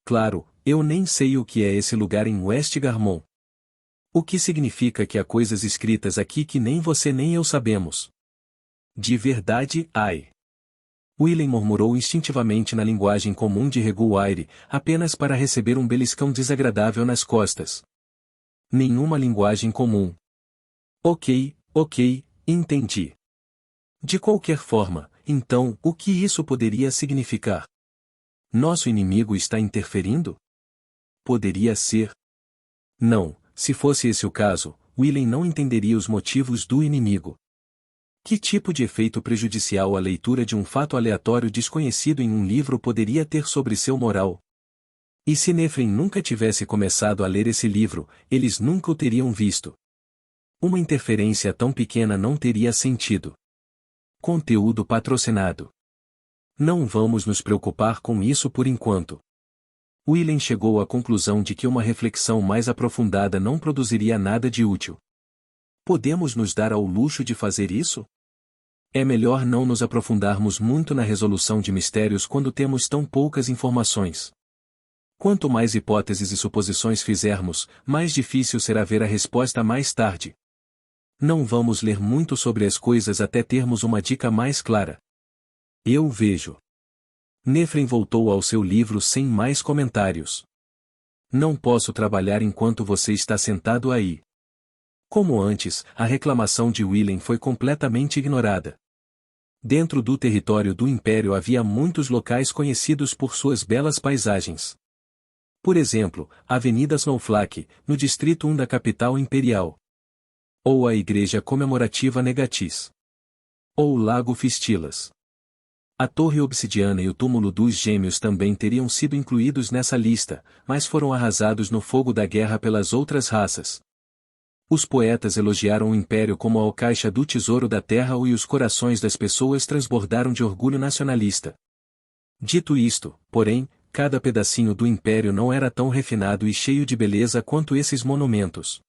S1: Claro, eu nem sei o que é esse lugar em Westgarmon. O que significa que há coisas escritas aqui que nem você nem eu sabemos. De verdade, ai. William murmurou instintivamente na linguagem comum de Reguaire, apenas para receber um beliscão desagradável nas costas. Nenhuma linguagem comum. Ok, entendi. De qualquer forma, então, o que isso poderia significar? Nosso inimigo está interferindo? Poderia ser. Não, se fosse esse o caso, William não entenderia os motivos do inimigo. Que tipo de efeito prejudicial a leitura de um fato aleatório desconhecido em um livro poderia ter sobre seu moral? E se Nefren nunca tivesse começado a ler esse livro, eles nunca o teriam visto. Uma interferência tão pequena não teria sentido. Conteúdo patrocinado. Não vamos nos preocupar com isso por enquanto. William chegou à conclusão de que uma reflexão mais aprofundada não produziria nada de útil. Podemos nos dar ao luxo de fazer isso? É melhor não nos aprofundarmos muito na resolução de mistérios quando temos tão poucas informações. Quanto mais hipóteses e suposições fizermos, mais difícil será ver a resposta mais tarde. Não vamos ler muito sobre as coisas até termos uma dica mais clara. Eu vejo. Nefren voltou ao seu livro sem mais comentários. Não posso trabalhar enquanto você está sentado aí. Como antes, a reclamação de Willem foi completamente ignorada. Dentro do território do Império havia muitos locais conhecidos por suas belas paisagens. Por exemplo, a Avenida Snowflake, no Distrito 1 da capital imperial. Ou a Igreja Comemorativa Negatis. Ou o Lago Fistilas. A Torre Obsidiana e o Túmulo dos Gêmeos também teriam sido incluídos nessa lista, mas foram arrasados no fogo da guerra pelas outras raças. Os poetas elogiaram o Império como a alcaixa do tesouro da terra e os corações das pessoas transbordaram de orgulho nacionalista. Dito isto, porém, cada pedacinho do Império não era tão refinado e cheio de beleza quanto esses monumentos.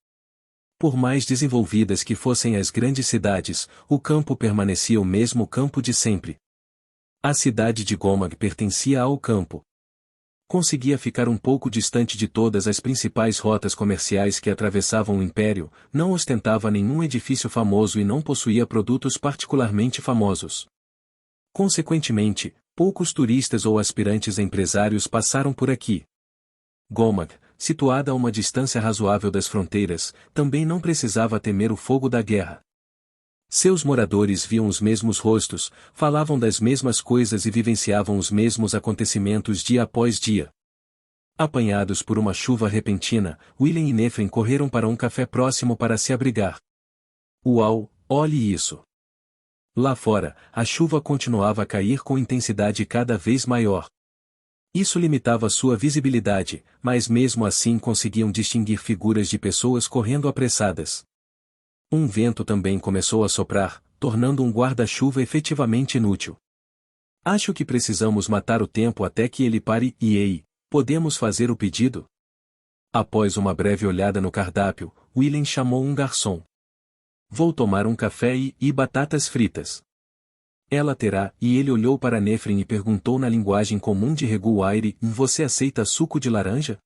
S1: Por mais desenvolvidas que fossem as grandes cidades, o campo permanecia o mesmo campo de sempre. A cidade de Gomag pertencia ao campo. Conseguia ficar um pouco distante de todas as principais rotas comerciais que atravessavam o Império, não ostentava nenhum edifício famoso e não possuía produtos particularmente famosos. Consequentemente, poucos turistas ou aspirantes a empresários passaram por aqui. Gomag, situada a uma distância razoável das fronteiras, também não precisava temer o fogo da guerra. Seus moradores viam os mesmos rostos, falavam das mesmas coisas e vivenciavam os mesmos acontecimentos dia após dia. Apanhados por uma chuva repentina, Willem e Nefren correram para um café próximo para se abrigar. Uau, olhe isso! Lá fora, a chuva continuava a cair com intensidade cada vez maior. Isso limitava sua visibilidade, mas mesmo assim conseguiam distinguir figuras de pessoas correndo apressadas. Um vento também começou a soprar, tornando um guarda-chuva efetivamente inútil. Acho que precisamos matar o tempo até que ele pare e ei, podemos fazer o pedido? Após uma breve olhada no cardápio, Willem chamou um garçom. Vou tomar um café e batatas fritas. Ela terá, e ele olhou para Nefren e perguntou na linguagem comum de Reguaire, você aceita suco de laranja?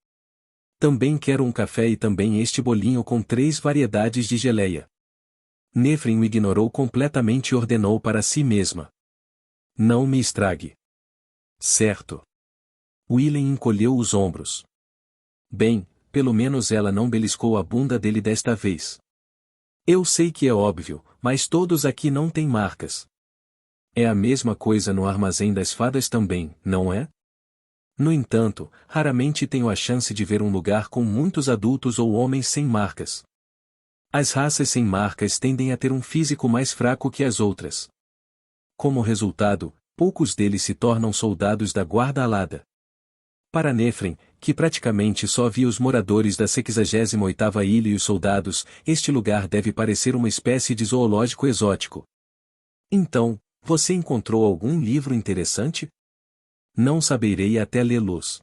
S1: Também quero um café e também este bolinho com 3 variedades de geleia. Nefren o ignorou completamente e ordenou para si mesma. Não me estrague. Certo. Willem encolheu os ombros. Bem, pelo menos ela não beliscou a bunda dele desta vez. Eu sei que é óbvio, mas todos aqui não têm marcas. É a mesma coisa no Armazém das Fadas também, não é? No entanto, raramente tenho a chance de ver um lugar com muitos adultos ou homens sem marcas. As raças sem marcas tendem a ter um físico mais fraco que as outras. Como resultado, poucos deles se tornam soldados da guarda alada. Para Nefren, que praticamente só via os moradores da 68ª ilha e os soldados, este lugar deve parecer uma espécie de zoológico exótico. Então, você encontrou algum livro interessante? Não saberei até lê-los.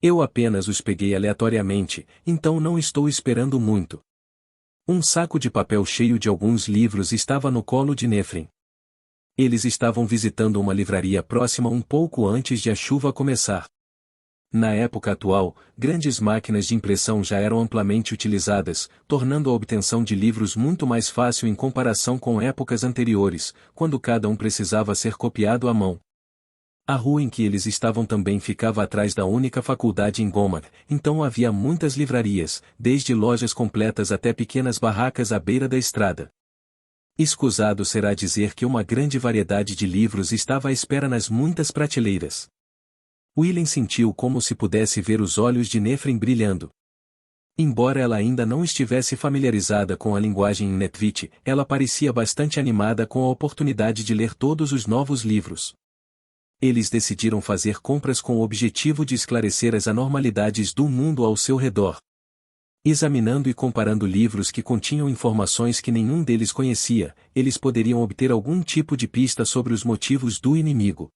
S1: Eu apenas os peguei aleatoriamente, então não estou esperando muito. Um saco de papel cheio de alguns livros estava no colo de Nefren. Eles estavam visitando uma livraria próxima um pouco antes de a chuva começar. Na época atual, grandes máquinas de impressão já eram amplamente utilizadas, tornando a obtenção de livros muito mais fácil em comparação com épocas anteriores, quando cada um precisava ser copiado à mão. A rua em que eles estavam também ficava atrás da única faculdade em Gomag, então havia muitas livrarias, desde lojas completas até pequenas barracas à beira da estrada. Escusado será dizer que uma grande variedade de livros estava à espera nas muitas prateleiras. Willem sentiu como se pudesse ver os olhos de Nefren brilhando. Embora ela ainda não estivesse familiarizada com a linguagem em Netvit, ela parecia bastante animada com a oportunidade de ler todos os novos livros. Eles decidiram fazer compras com o objetivo de esclarecer as anormalidades do mundo ao seu redor. Examinando e comparando livros que continham informações que nenhum deles conhecia, eles poderiam obter algum tipo de pista sobre os motivos do inimigo.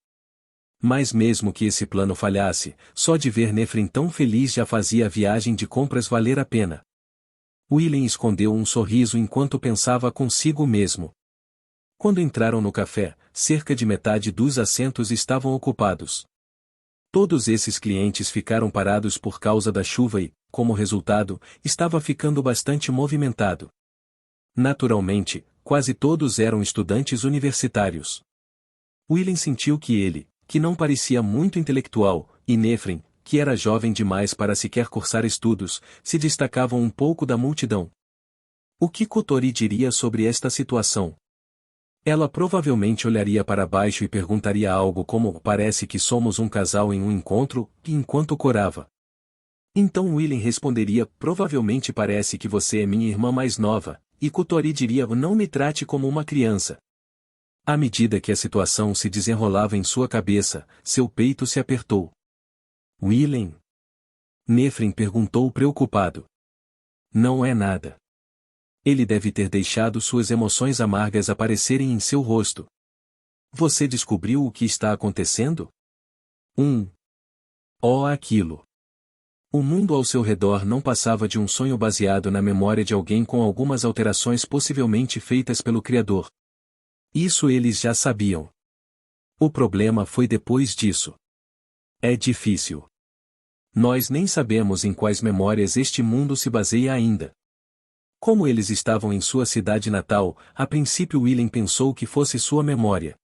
S1: Mas mesmo que esse plano falhasse, só de ver Nefren tão feliz já fazia a viagem de compras valer a pena. Willem escondeu um sorriso enquanto pensava consigo mesmo. Quando entraram no café, cerca de metade dos assentos estavam ocupados. Todos esses clientes ficaram parados por causa da chuva e, como resultado, estava ficando bastante movimentado. Naturalmente, quase todos eram estudantes universitários. Willem sentiu que ele, que não parecia muito intelectual, e Nephren, que era jovem demais para sequer cursar estudos, se destacavam um pouco da multidão. O que Kotori diria sobre esta situação? Ela provavelmente olharia para baixo e perguntaria algo como: parece que somos um casal em um encontro, enquanto corava. Então Willem responderia: provavelmente parece que você é minha irmã mais nova, e Kotori diria: não me trate como uma criança. À medida que a situação se desenrolava em sua cabeça, seu peito se apertou. Willem? Nephren perguntou preocupado. Não é nada. Ele deve ter deixado suas emoções amargas aparecerem em seu rosto. Você descobriu o que está acontecendo? Oh, aquilo. O mundo ao seu redor não passava de um sonho baseado na memória de alguém com algumas alterações possivelmente feitas pelo Criador. Isso eles já sabiam. O problema foi depois disso. É difícil. Nós nem sabemos em quais memórias este mundo se baseia ainda. Como eles estavam em sua cidade natal, a princípio Willem pensou que fosse sua memória.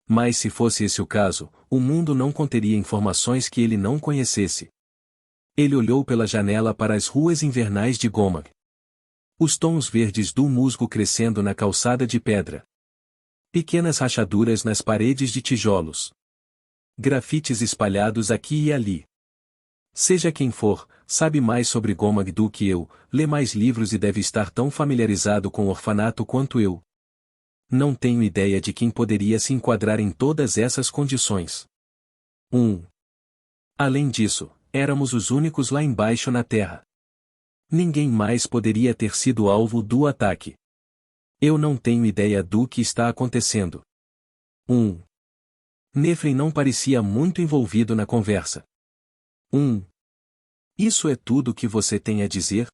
S1: Mas se fosse esse o caso, o mundo não conteria informações que ele não conhecesse. Ele olhou pela janela para as ruas invernais de Gomag. Os tons verdes do musgo crescendo na calçada de pedra. Pequenas rachaduras nas paredes de tijolos. Grafites espalhados aqui e ali. Seja quem for, sabe mais sobre Gomag do que eu, lê mais livros e deve estar tão familiarizado com o orfanato quanto eu. Não tenho ideia de quem poderia se enquadrar em todas essas condições. Além disso, éramos os únicos lá embaixo na Terra. Ninguém mais poderia ter sido alvo do ataque. Eu não tenho ideia do que está acontecendo. Nephren não parecia muito envolvido na conversa. Isso é tudo que você tem a dizer?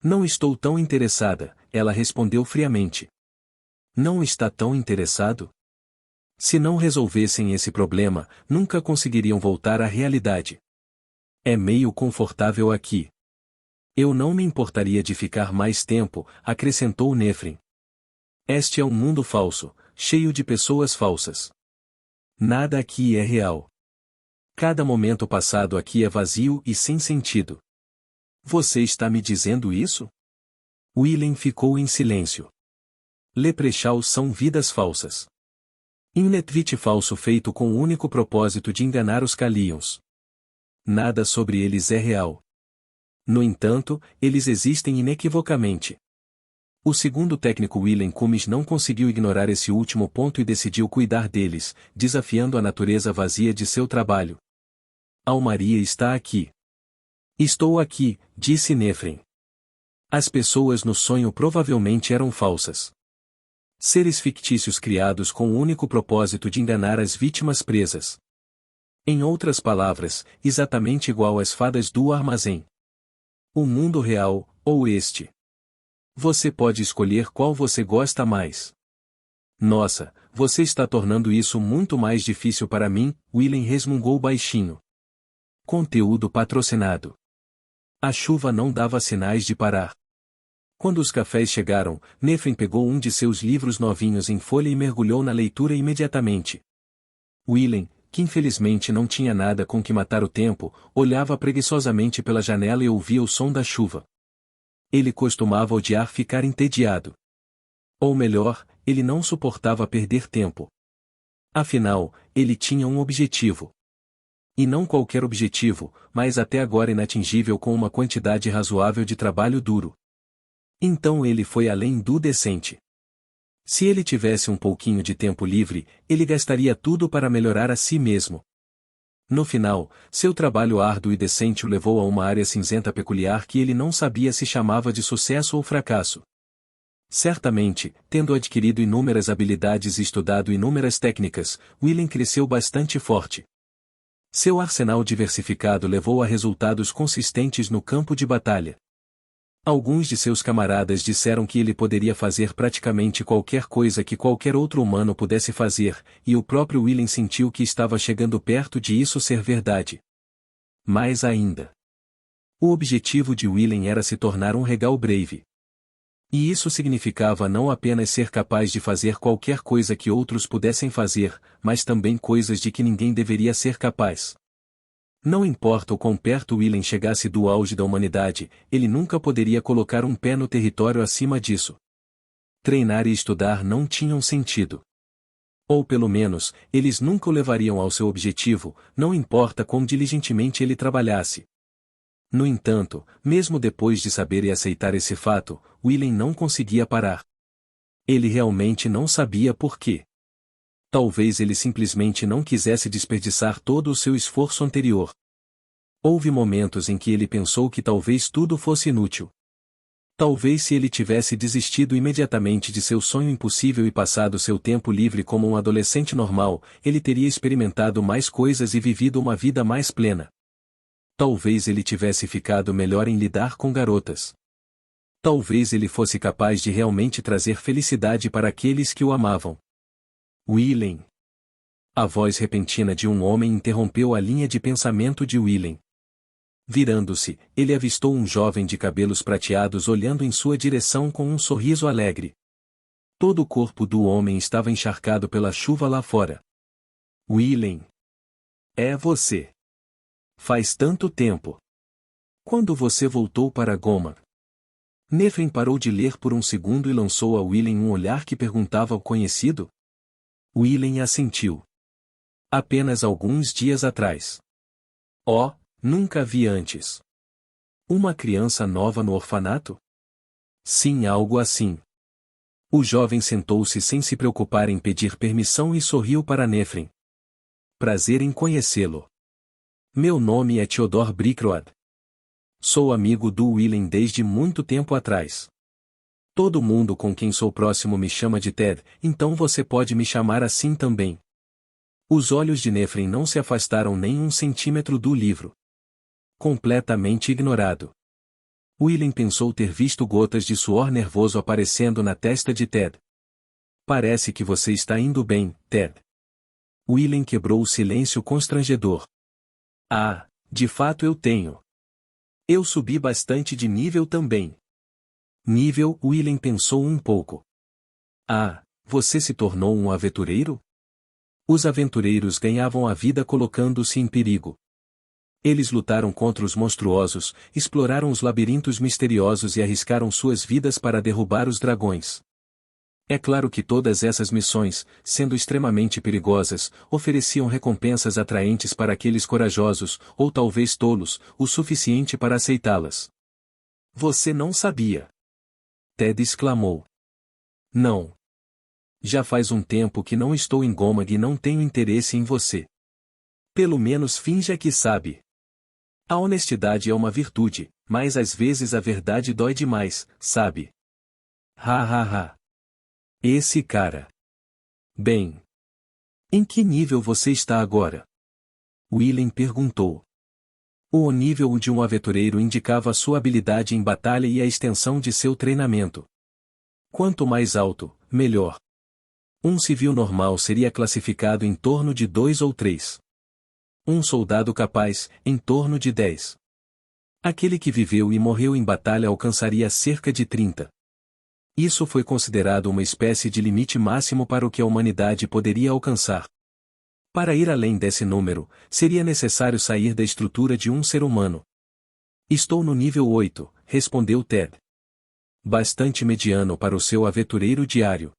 S1: Não estou tão interessada, ela respondeu friamente. Não está tão interessado? Se não resolvessem esse problema, nunca conseguiriam voltar à realidade. É meio confortável aqui. Eu não me importaria de ficar mais tempo, acrescentou Nephren. Este é um mundo falso, cheio de pessoas falsas. Nada aqui é real. Cada momento passado aqui é vazio e sem sentido. Você está me dizendo isso? Willem ficou em silêncio. Leprechauns são vidas falsas. Innetvit falso feito com o único propósito de enganar os Calions. Nada sobre eles é real. No entanto, eles existem inequivocamente. O segundo técnico Willem Cummins não conseguiu ignorar esse último ponto e decidiu cuidar deles, desafiando a natureza vazia de seu trabalho. Almaria está aqui. Estou aqui, disse Nephren. As pessoas no sonho provavelmente eram falsas. Seres fictícios criados com o único propósito de enganar as vítimas presas. Em outras palavras, exatamente igual às fadas do armazém. O mundo real, ou este. Você pode escolher qual você gosta mais. Nossa, você está tornando isso muito mais difícil para mim, Willem resmungou baixinho. Conteúdo patrocinado. A chuva não dava sinais de parar. Quando os cafés chegaram, Nephren pegou um de seus livros novinhos em folha e mergulhou na leitura imediatamente. Willem, que infelizmente não tinha nada com que matar o tempo, olhava preguiçosamente pela janela e ouvia o som da chuva. Ele costumava odiar ficar entediado. Ou melhor, ele não suportava perder tempo. Afinal, ele tinha um objetivo. E não qualquer objetivo, mas até agora inatingível com uma quantidade razoável de trabalho duro. Então ele foi além do decente. Se ele tivesse um pouquinho de tempo livre, ele gastaria tudo para melhorar a si mesmo. No final, seu trabalho árduo e decente o levou a uma área cinzenta peculiar que ele não sabia se chamava de sucesso ou fracasso. Certamente, tendo adquirido inúmeras habilidades e estudado inúmeras técnicas, Willem cresceu bastante forte. Seu arsenal diversificado levou a resultados consistentes no campo de batalha. Alguns de seus camaradas disseram que ele poderia fazer praticamente qualquer coisa que qualquer outro humano pudesse fazer, e o próprio Willem sentiu que estava chegando perto de isso ser verdade. Mais ainda. O objetivo de Willem era se tornar um Regal Brave. E isso significava não apenas ser capaz de fazer qualquer coisa que outros pudessem fazer, mas também coisas de que ninguém deveria ser capaz. Não importa o quão perto Willen chegasse do auge da humanidade, ele nunca poderia colocar um pé no território acima disso. Treinar e estudar não tinham sentido. Ou pelo menos, eles nunca o levariam ao seu objetivo, não importa quão diligentemente ele trabalhasse. No entanto, mesmo depois de saber e aceitar esse fato, Willen não conseguia parar. Ele realmente não sabia por quê. Talvez ele simplesmente não quisesse desperdiçar todo o seu esforço anterior. Houve momentos em que ele pensou que talvez tudo fosse inútil. Talvez se ele tivesse desistido imediatamente de seu sonho impossível e passado seu tempo livre como um adolescente normal, ele teria experimentado mais coisas e vivido uma vida mais plena. Talvez ele tivesse ficado melhor em lidar com garotas. Talvez ele fosse capaz de realmente trazer felicidade para aqueles que o amavam. Willen. A voz repentina de um homem interrompeu a linha de pensamento de Willen. Virando-se, ele avistou um jovem de cabelos prateados olhando em sua direção com um sorriso alegre. Todo o corpo do homem estava encharcado pela chuva lá fora. Willen. É você. Faz tanto tempo. Quando você voltou para Goma? Nefren parou de ler por um segundo e lançou a Willen um olhar que perguntava ao conhecido. Willen assentiu. Apenas alguns dias atrás. Oh, nunca vi antes. Uma criança nova no orfanato? Sim, algo assim. O jovem sentou-se sem se preocupar em pedir permissão e sorriu para Nefren. Prazer em conhecê-lo. Meu nome é Theodor Brickroad. Sou amigo do Willen desde muito tempo atrás. Todo mundo com quem sou próximo me chama de Ted, então você pode me chamar assim também. Os olhos de Nefren não se afastaram nem um centímetro do livro. Completamente ignorado. Willen pensou ter visto gotas de suor nervoso aparecendo na testa de Ted. Parece que você está indo bem, Ted. Willen quebrou o silêncio constrangedor. Ah, de fato eu tenho. Eu subi bastante de nível também. Nível? Willen pensou um pouco. Ah, você se tornou um aventureiro? Os aventureiros ganhavam a vida colocando-se em perigo. Eles lutaram contra os monstruosos, exploraram os labirintos misteriosos e arriscaram suas vidas para derrubar os dragões. É claro que todas essas missões, sendo extremamente perigosas, ofereciam recompensas atraentes para aqueles corajosos, ou talvez tolos, o suficiente para aceitá-las. Você não sabia. Ted exclamou. Não. Já faz um tempo que não estou em Gomag e não tenho interesse em você. Pelo menos finja que sabe. A honestidade é uma virtude, mas às vezes a verdade dói demais, sabe? Ha ha ha. Esse cara. Bem. Em que nível você está agora? Willen perguntou. O nível de um aventureiro indicava sua habilidade em batalha e a extensão de seu treinamento. Quanto mais alto, melhor. Um civil normal seria classificado em torno de 2 ou 3. Um soldado capaz, em torno de 10. Aquele que viveu e morreu em batalha alcançaria cerca de 30. Isso foi considerado uma espécie de limite máximo para o que a humanidade poderia alcançar. Para ir além desse número, seria necessário sair da estrutura de um ser humano. Estou no nível 8, respondeu Ted. Bastante mediano para o seu aventureiro diário.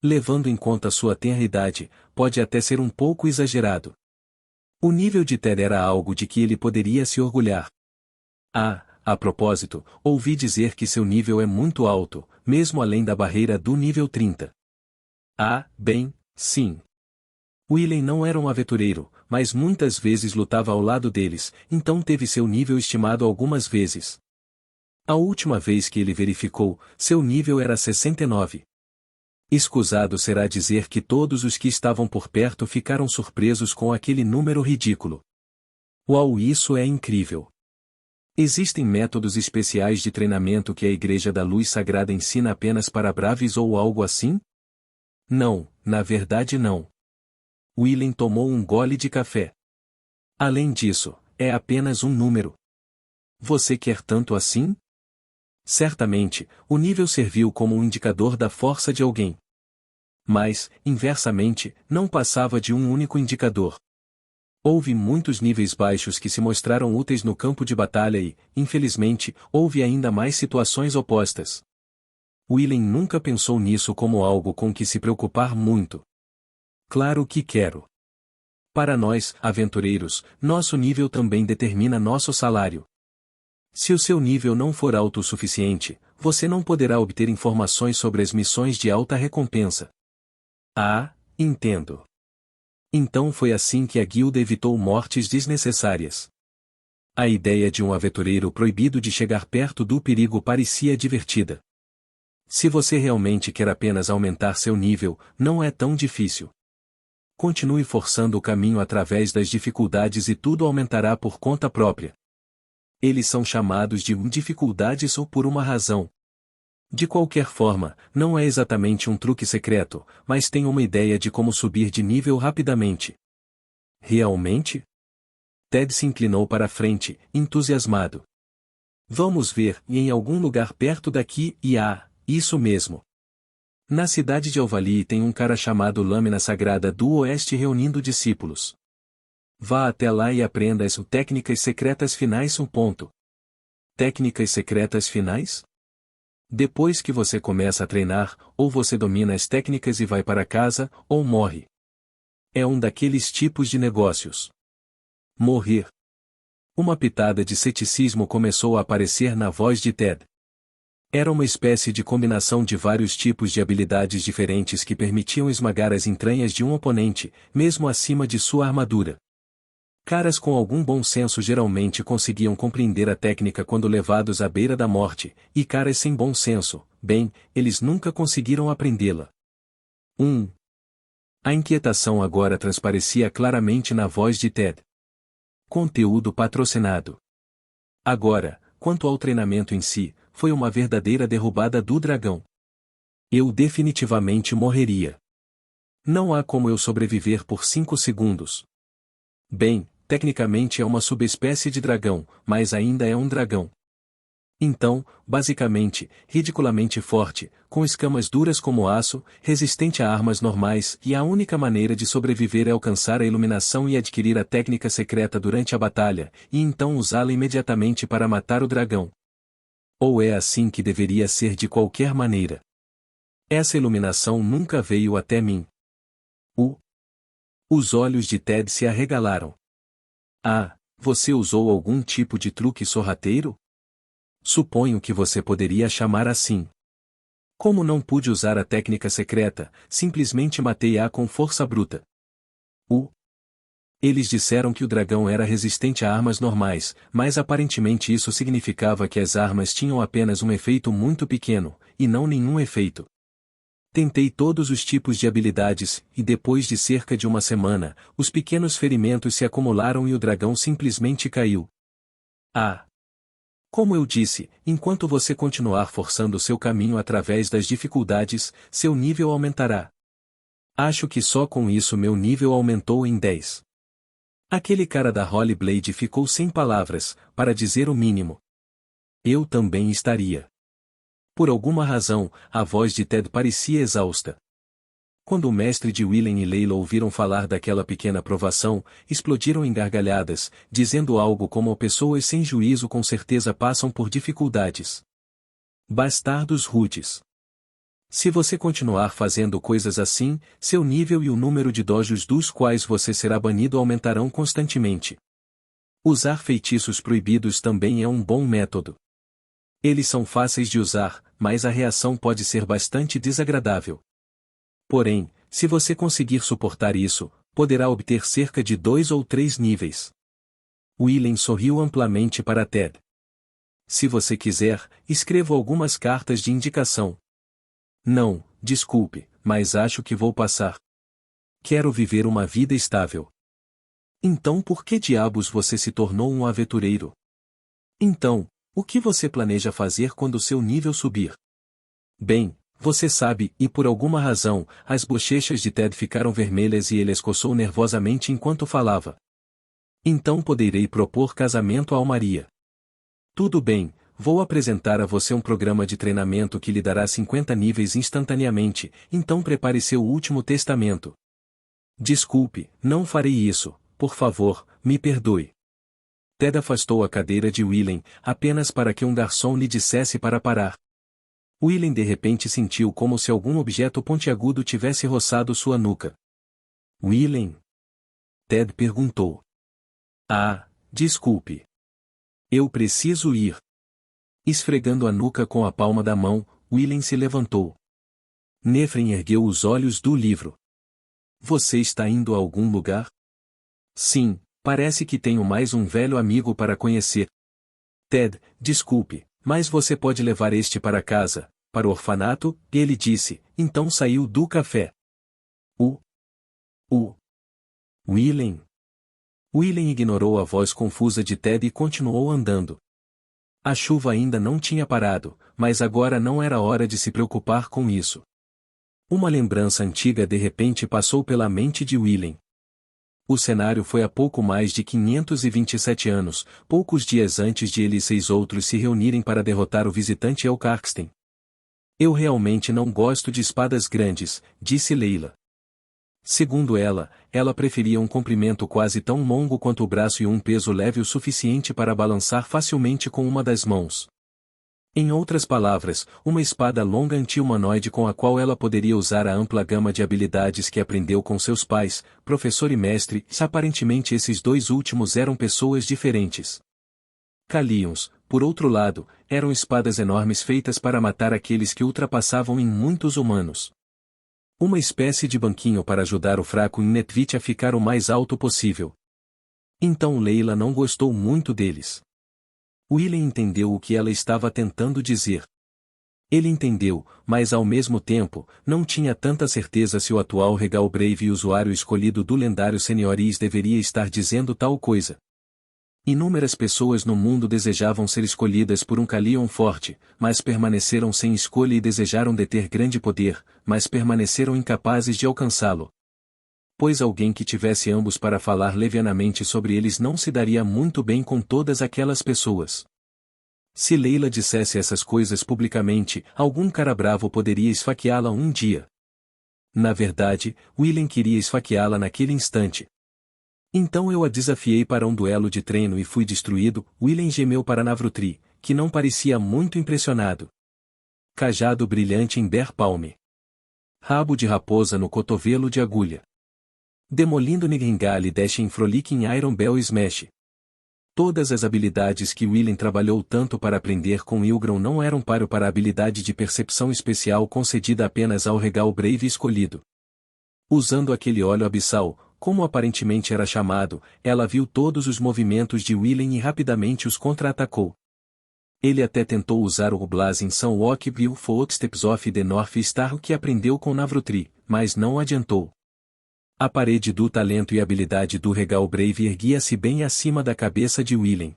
S1: Levando em conta sua tenra idade, pode até ser um pouco exagerado. O nível de Ted era algo de que ele poderia se orgulhar. Ah, a propósito, ouvi dizer que seu nível é muito alto, mesmo além da barreira do nível 30. Ah, bem, sim. Willen não era um aventureiro, mas muitas vezes lutava ao lado deles, então teve seu nível estimado algumas vezes. A última vez que ele verificou, seu nível era 69. Escusado será dizer que todos os que estavam por perto ficaram surpresos com aquele número ridículo. Uau, isso é incrível! Existem métodos especiais de treinamento que a Igreja da Luz Sagrada ensina apenas para braves ou algo assim? Não, na verdade não. Willen tomou um gole de café. Além disso, é apenas um número. Você quer tanto assim? Certamente, o nível serviu como um indicador da força de alguém. Mas, inversamente, não passava de um único indicador. Houve muitos níveis baixos que se mostraram úteis no campo de batalha e, infelizmente, houve ainda mais situações opostas. Willem nunca pensou nisso como algo com que se preocupar muito. Claro que quero. Para nós, aventureiros, nosso nível também determina nosso salário. Se o seu nível não for alto o suficiente, você não poderá obter informações sobre as missões de alta recompensa. Ah, entendo. Então foi assim que a guilda evitou mortes desnecessárias. A ideia de um aventureiro proibido de chegar perto do perigo parecia divertida. Se você realmente quer apenas aumentar seu nível, não é tão difícil. Continue forçando o caminho através das dificuldades e tudo aumentará por conta própria. Eles são chamados de dificuldades ou por uma razão. De qualquer forma, não é exatamente um truque secreto, mas tem uma ideia de como subir de nível rapidamente. Realmente? Ted se inclinou para a frente, entusiasmado. Vamos ver, e em algum lugar perto daqui, isso mesmo. Na cidade de Alvalii tem um cara chamado Lâmina Sagrada do Oeste reunindo discípulos. Vá até lá e aprenda as técnicas secretas finais. Técnicas secretas finais? Depois que você começa a treinar, ou você domina as técnicas e vai para casa, ou morre. É um daqueles tipos de negócios. Morrer. Uma pitada de ceticismo começou a aparecer na voz de Ted. Era uma espécie de combinação de vários tipos de habilidades diferentes que permitiam esmagar as entranhas de um oponente, mesmo acima de sua armadura. Caras com algum bom senso geralmente conseguiam compreender a técnica quando levados à beira da morte, e caras sem bom senso, eles nunca conseguiram aprendê-la. A inquietação agora transparecia claramente na voz de Ted. Conteúdo patrocinado. Agora, quanto ao treinamento em si, foi uma verdadeira derrubada do dragão. Eu definitivamente morreria. Não há como eu sobreviver por 5 segundos. Tecnicamente é uma subespécie de dragão, mas ainda é um dragão. Então, basicamente, ridiculamente forte, com escamas duras como aço, resistente a armas normais, e a única maneira de sobreviver é alcançar a iluminação e adquirir a técnica secreta durante a batalha, e então usá-la imediatamente para matar o dragão. Ou é assim que deveria ser de qualquer maneira. Essa iluminação nunca veio até mim. Os olhos de Ted se arregalaram. Você usou algum tipo de truque sorrateiro? Suponho que você poderia chamar assim. Como não pude usar a técnica secreta, simplesmente matei-a com força bruta. Eles disseram que o dragão era resistente a armas normais, mas aparentemente isso significava que as armas tinham apenas um efeito muito pequeno, e não nenhum efeito. Tentei todos os tipos de habilidades, e depois de cerca de uma semana, os pequenos ferimentos se acumularam e o dragão simplesmente caiu. Como eu disse, enquanto você continuar forçando seu caminho através das dificuldades, seu nível aumentará. Acho que só com isso meu nível aumentou em 10. Aquele cara da Holy Blade ficou sem palavras, para dizer o mínimo. Eu também estaria. Por alguma razão, a voz de Ted parecia exausta. Quando o mestre de Willem e Layla ouviram falar daquela pequena provação, explodiram em gargalhadas, dizendo algo como pessoas sem juízo com certeza passam por dificuldades. Bastardos rudes. Se você continuar fazendo coisas assim, seu nível e o número de dojos dos quais você será banido aumentarão constantemente. Usar feitiços proibidos também é um bom método. Eles são fáceis de usar, mas a reação pode ser bastante desagradável. Porém, se você conseguir suportar isso, poderá obter cerca de 2 ou 3 níveis. Willem sorriu amplamente para Ted. Se você quiser, escrevo algumas cartas de indicação. Não, desculpe, mas acho que vou passar. Quero viver uma vida estável. Então por que diabos você se tornou um aventureiro? Então, o que você planeja fazer quando seu nível subir? Você sabe, e por alguma razão, as bochechas de Ted ficaram vermelhas e ele escoçou nervosamente enquanto falava. Então poderei propor casamento a Maria. Tudo bem, vou apresentar a você um programa de treinamento que lhe dará 50 níveis instantaneamente, então prepare seu último testamento. Desculpe, não farei isso, por favor, me perdoe. Ted afastou a cadeira de Willem, apenas para que um garçom lhe dissesse para parar. Willem de repente sentiu como se algum objeto pontiagudo tivesse roçado sua nuca. Willem? Ted perguntou. Ah, desculpe. Eu preciso ir. Esfregando a nuca com a palma da mão, Willem se levantou. Nefren ergueu os olhos do livro. Você está indo a algum lugar? Sim, parece que tenho mais um velho amigo para conhecer. Ted, desculpe, mas você pode levar este para casa, para o orfanato, ele disse, então saiu do café. Willem. Willem ignorou a voz confusa de Ted e continuou andando. A chuva ainda não tinha parado, mas agora não era hora de se preocupar com isso. Uma lembrança antiga de repente passou pela mente de Willem. O cenário foi há pouco mais de 527 anos, poucos dias antes de ele e 6 outros se reunirem para derrotar o visitante Elkarksten. Eu realmente não gosto de espadas grandes, disse Leila. Segundo ela preferia um comprimento quase tão longo quanto o braço e um peso leve o suficiente para balançar facilmente com uma das mãos. Em outras palavras, uma espada longa anti-humanoide com a qual ela poderia usar a ampla gama de habilidades que aprendeu com seus pais, professor e mestre, se aparentemente esses dois últimos eram pessoas diferentes. Calions, por outro lado, eram espadas enormes feitas para matar aqueles que ultrapassavam em muitos humanos. Uma espécie de banquinho para ajudar o fraco Netvit a ficar o mais alto possível. Então Leila não gostou muito deles. Willem entendeu o que ela estava tentando dizer. Ele entendeu, mas ao mesmo tempo, não tinha tanta certeza se o atual Regal Brave e usuário escolhido do lendário Senioris deveria estar dizendo tal coisa. Inúmeras pessoas no mundo desejavam ser escolhidas por um Calion forte, mas permaneceram sem escolha e desejaram deter grande poder, mas permaneceram incapazes de alcançá-lo. Pois alguém que tivesse ambos para falar levianamente sobre eles não se daria muito bem com todas aquelas pessoas. Se Leila dissesse essas coisas publicamente, algum cara bravo poderia esfaqueá-la um dia. Na verdade, Willem queria esfaqueá-la naquele instante. Então eu a desafiei para um duelo de treino e fui destruído, Willem gemeu para Navrutri, que não parecia muito impressionado. Cajado brilhante em Der Palme. Rabo de raposa no cotovelo de agulha. Demolindo Nightingale Dash em Frolic em Iron Bell Smash. Todas as habilidades que Willem trabalhou tanto para aprender com Ilgron não eram páreo para a habilidade de percepção especial concedida apenas ao Regal Brave escolhido. Usando aquele olho abissal, como aparentemente era chamado, ela viu todos os movimentos de Willem e rapidamente os contra-atacou. Ele até tentou usar o Oblaz em São Walkville Footsteps of the North Star que aprendeu com Navrutri, mas não adiantou. A parede do talento e habilidade do Regal Brave erguia-se bem acima da cabeça de Willem.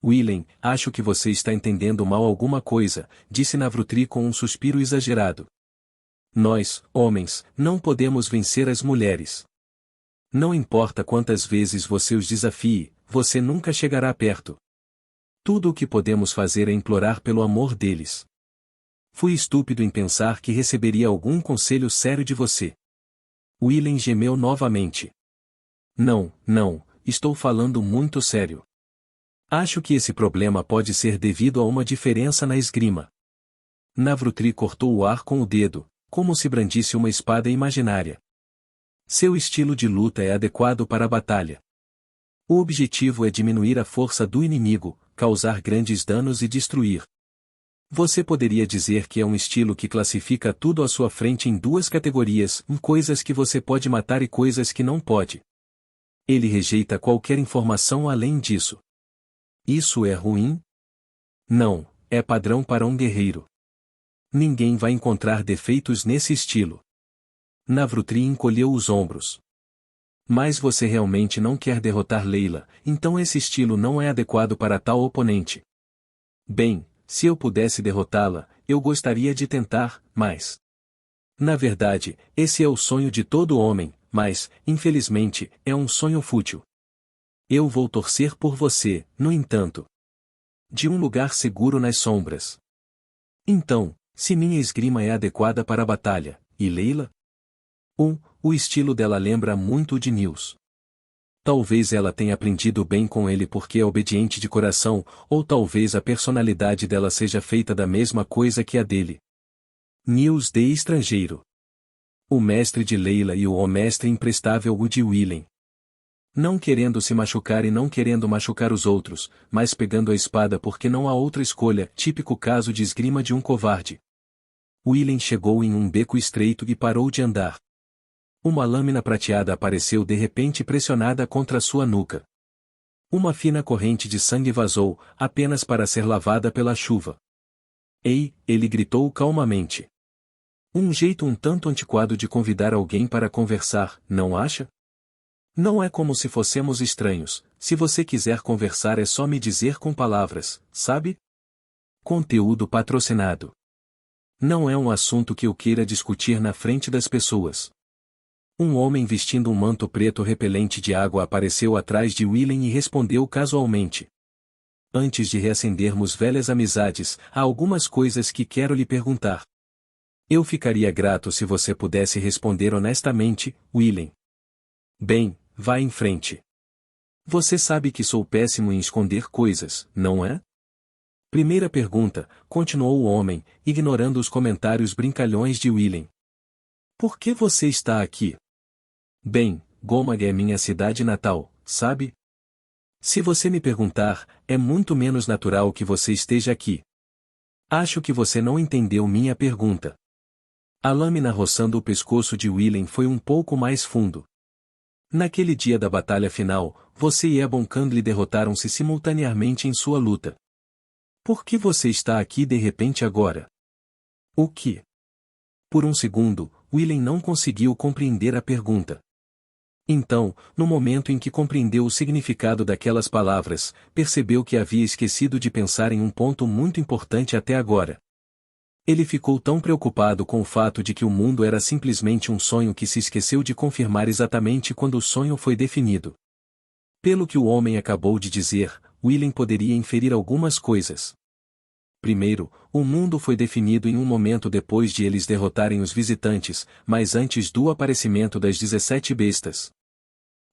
S1: Willem, acho que você está entendendo mal alguma coisa, disse Navrutri com um suspiro exagerado. Nós, homens, não podemos vencer as mulheres. Não importa quantas vezes você os desafie, você nunca chegará perto. Tudo o que podemos fazer é implorar pelo amor deles. Fui estúpido em pensar que receberia algum conselho sério de você. Willem gemeu novamente. Não, estou falando muito sério. Acho que esse problema pode ser devido a uma diferença na esgrima. Navrutri cortou o ar com o dedo, como se brandisse uma espada imaginária. Seu estilo de luta é adequado para a batalha. O objetivo é diminuir a força do inimigo, causar grandes danos e destruir. Você poderia dizer que é um estilo que classifica tudo à sua frente em duas categorias, coisas que você pode matar e coisas que não pode. Ele rejeita qualquer informação além disso. Isso é ruim? Não, é padrão para um guerreiro. Ninguém vai encontrar defeitos nesse estilo. Navrutri encolheu os ombros. Mas você realmente não quer derrotar Leila, então esse estilo não é adequado para tal oponente. Bem, se eu pudesse derrotá-la, eu gostaria de tentar, mas... Na verdade, esse é o sonho de todo homem, mas, infelizmente, é um sonho fútil. Eu vou torcer por você, no entanto. De um lugar seguro nas sombras. Então, se minha esgrima é adequada para a batalha, e Leila? O estilo dela lembra muito o de Nils. Talvez ela tenha aprendido bem com ele porque é obediente de coração, ou talvez a personalidade dela seja feita da mesma coisa que a dele. Nils de estrangeiro. O mestre de Leila e o mestre imprestável o de Willem. Não querendo se machucar e não querendo machucar os outros, mas pegando a espada porque não há outra escolha, típico caso de esgrima de um covarde. Willem chegou em um beco estreito e parou de andar. Uma lâmina prateada apareceu de repente pressionada contra sua nuca. Uma fina corrente de sangue vazou, apenas para ser lavada pela chuva. Ei, ele gritou calmamente. Um jeito um tanto antiquado de convidar alguém para conversar, não acha? Não é como se fossemos estranhos, se você quiser conversar é só me dizer com palavras, sabe? Conteúdo patrocinado. Não é um assunto que eu queira discutir na frente das pessoas. Um homem vestindo um manto preto repelente de água apareceu atrás de Willem e respondeu casualmente. Antes de reacendermos velhas amizades, há algumas coisas que quero lhe perguntar. Eu ficaria grato se você pudesse responder honestamente, Willem. Bem, vá em frente. Você sabe que sou péssimo em esconder coisas, não é? Primeira pergunta, continuou o homem, ignorando os comentários brincalhões de Willem. Por que você está aqui? Bem, Gomag é minha cidade natal, sabe? Se você me perguntar, é muito menos natural que você esteja aqui. Acho que você não entendeu minha pergunta. A lâmina roçando o pescoço de Willem foi um pouco mais fundo. Naquele dia da batalha final, você e Ebon Kandli derrotaram-se simultaneamente em sua luta. Por que você está aqui de repente agora? O que? Por um segundo, Willem não conseguiu compreender a pergunta. Então, no momento em que compreendeu o significado daquelas palavras, percebeu que havia esquecido de pensar em um ponto muito importante até agora. Ele ficou tão preocupado com o fato de que o mundo era simplesmente um sonho que se esqueceu de confirmar exatamente quando o sonho foi definido. Pelo que o homem acabou de dizer, Willem poderia inferir algumas coisas. Primeiro, o mundo foi definido em um momento depois de eles derrotarem os visitantes, mas antes do aparecimento das 17 bestas.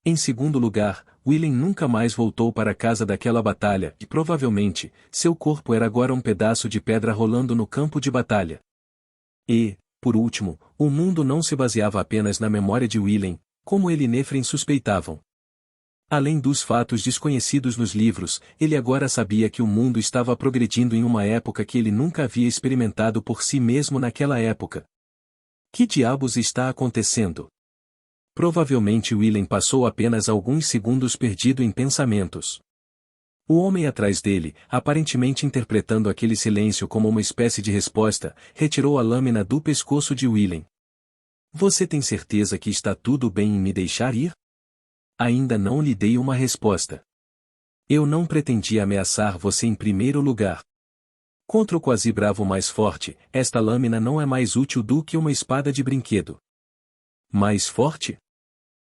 S1: Em segundo lugar, Willem nunca mais voltou para a casa daquela batalha e provavelmente, seu corpo era agora um pedaço de pedra rolando no campo de batalha. E, por último, o mundo não se baseava apenas na memória de Willem, como ele e Nefren suspeitavam. Além dos fatos desconhecidos nos livros, ele agora sabia que o mundo estava progredindo em uma época que ele nunca havia experimentado por si mesmo naquela época. Que diabos está acontecendo? Provavelmente Willem passou apenas alguns segundos perdido em pensamentos. O homem atrás dele, aparentemente interpretando aquele silêncio como uma espécie de resposta, retirou a lâmina do pescoço de Willem. Você tem certeza que está tudo bem em me deixar ir? Ainda não lhe dei uma resposta. Eu não pretendia ameaçar você em primeiro lugar. Contra o quase bravo mais forte, esta lâmina não é mais útil do que uma espada de brinquedo. Mais forte?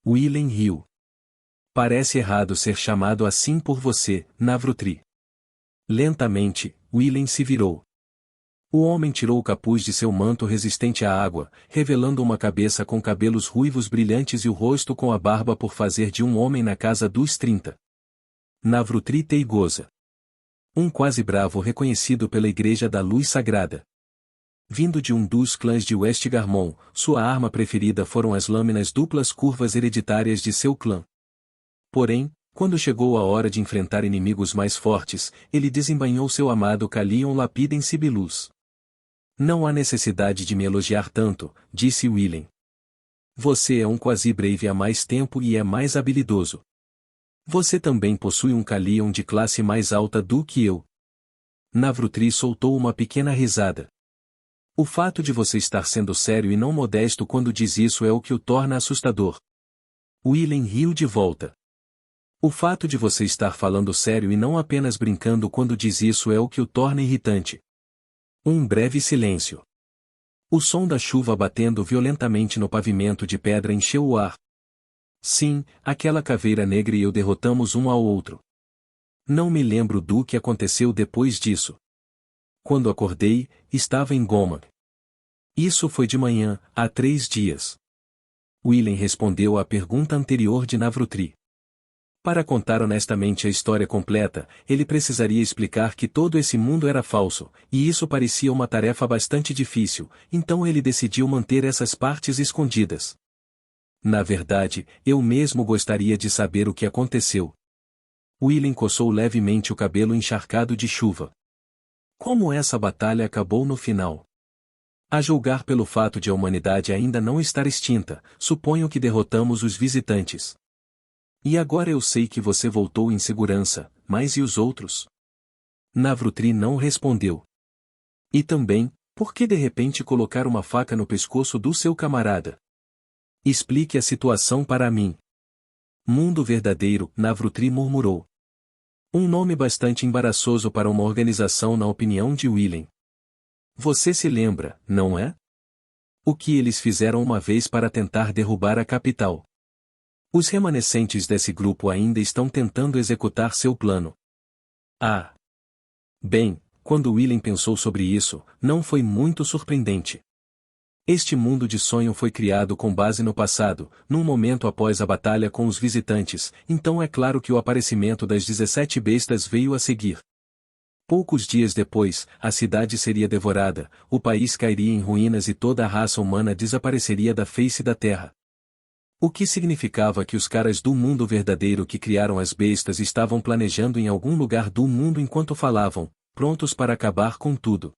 S1: Willem riu. Parece errado ser chamado assim por você, Navrutri. Lentamente, Willem se virou. O homem tirou o capuz de seu manto resistente à água, revelando uma cabeça com cabelos ruivos brilhantes e o rosto com a barba por fazer de um homem na casa dos 30. Navrutri Teigoza. Um quase bravo reconhecido pela Igreja da Luz Sagrada. Vindo de um dos clãs de Westgarmon, sua arma preferida foram as lâminas duplas curvas hereditárias de seu clã. Porém, quando chegou a hora de enfrentar inimigos mais fortes, ele desembainhou seu amado Calion Lapidem Sibilus. Não há necessidade de me elogiar tanto, disse Willem. Você é um quase brave há mais tempo e é mais habilidoso. Você também possui um Calion de classe mais alta do que eu. Navrutri soltou uma pequena risada. O fato de você estar sendo sério e não modesto quando diz isso é o que o torna assustador. Willem riu de volta. O fato de você estar falando sério e não apenas brincando quando diz isso é o que o torna irritante. Um breve silêncio. O som da chuva batendo violentamente no pavimento de pedra encheu o ar. Sim, aquela caveira negra e eu derrotamos um ao outro. Não me lembro do que aconteceu depois disso. Quando acordei, estava em Gomag. Isso foi de manhã, há 3 dias. Willem respondeu à pergunta anterior de Navrutri. Para contar honestamente a história completa, ele precisaria explicar que todo esse mundo era falso, e isso parecia uma tarefa bastante difícil, então ele decidiu manter essas partes escondidas. Na verdade, eu mesmo gostaria de saber o que aconteceu. Willem coçou levemente o cabelo encharcado de chuva. Como essa batalha acabou no final? A julgar pelo fato de a humanidade ainda não estar extinta, suponho que derrotamos os visitantes. E agora eu sei que você voltou em segurança, mas e os outros? Navrutri não respondeu. E também, por que de repente colocar uma faca no pescoço do seu camarada? Explique a situação para mim. Mundo verdadeiro, Navrutri murmurou. Um nome bastante embaraçoso para uma organização na opinião de Willem. Você se lembra, não é? O que eles fizeram uma vez para tentar derrubar a capital. Os remanescentes desse grupo ainda estão tentando executar seu plano. Ah! Bem, quando Willem pensou sobre isso, não foi muito surpreendente. Este mundo de sonho foi criado com base no passado, num momento após a batalha com os visitantes, então é claro que o aparecimento das 17 bestas veio a seguir. Poucos dias depois, a cidade seria devorada, o país cairia em ruínas e toda a raça humana desapareceria da face da terra. O que significava que os caras do mundo verdadeiro que criaram as bestas estavam planejando em algum lugar do mundo enquanto falavam, prontos para acabar com tudo.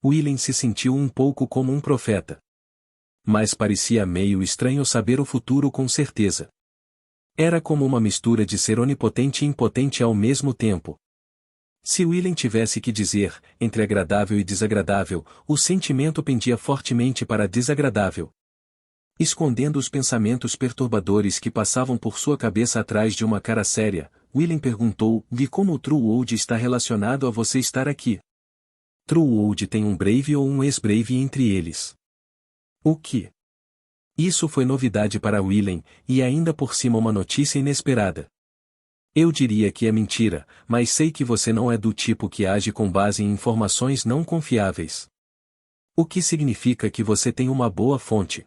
S1: Willem se sentiu um pouco como um profeta. Mas parecia meio estranho saber o futuro com certeza. Era como uma mistura de ser onipotente e impotente ao mesmo tempo. Se Willem tivesse que dizer, entre agradável e desagradável, o sentimento pendia fortemente para desagradável. Escondendo os pensamentos perturbadores que passavam por sua cabeça atrás de uma cara séria, Willem perguntou: "E como o True Old está relacionado a você estar aqui?" True Old tem um Brave ou um ex-Brave entre eles. O que? Isso foi novidade para Willem, e ainda por cima uma notícia inesperada. Eu diria que é mentira, mas sei que você não é do tipo que age com base em informações não confiáveis. O que significa que você tem uma boa fonte.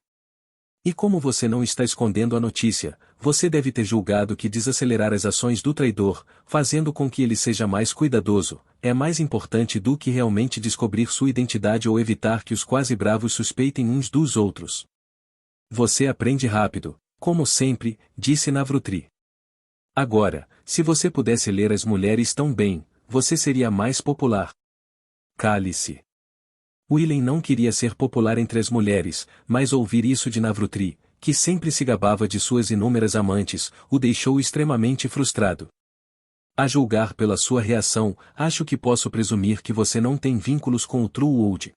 S1: E como você não está escondendo a notícia, você deve ter julgado que desacelerar as ações do traidor, fazendo com que ele seja mais cuidadoso, é mais importante do que realmente descobrir sua identidade ou evitar que os quase bravos suspeitem uns dos outros. Você aprende rápido, como sempre, disse Navrutri. Agora, se você pudesse ler as mulheres tão bem, você seria mais popular. Cale-se. Willem não queria ser popular entre as mulheres, mas ouvir isso de Navrutri, que sempre se gabava de suas inúmeras amantes, o deixou extremamente frustrado. A julgar pela sua reação, acho que posso presumir que você não tem vínculos com o True Old.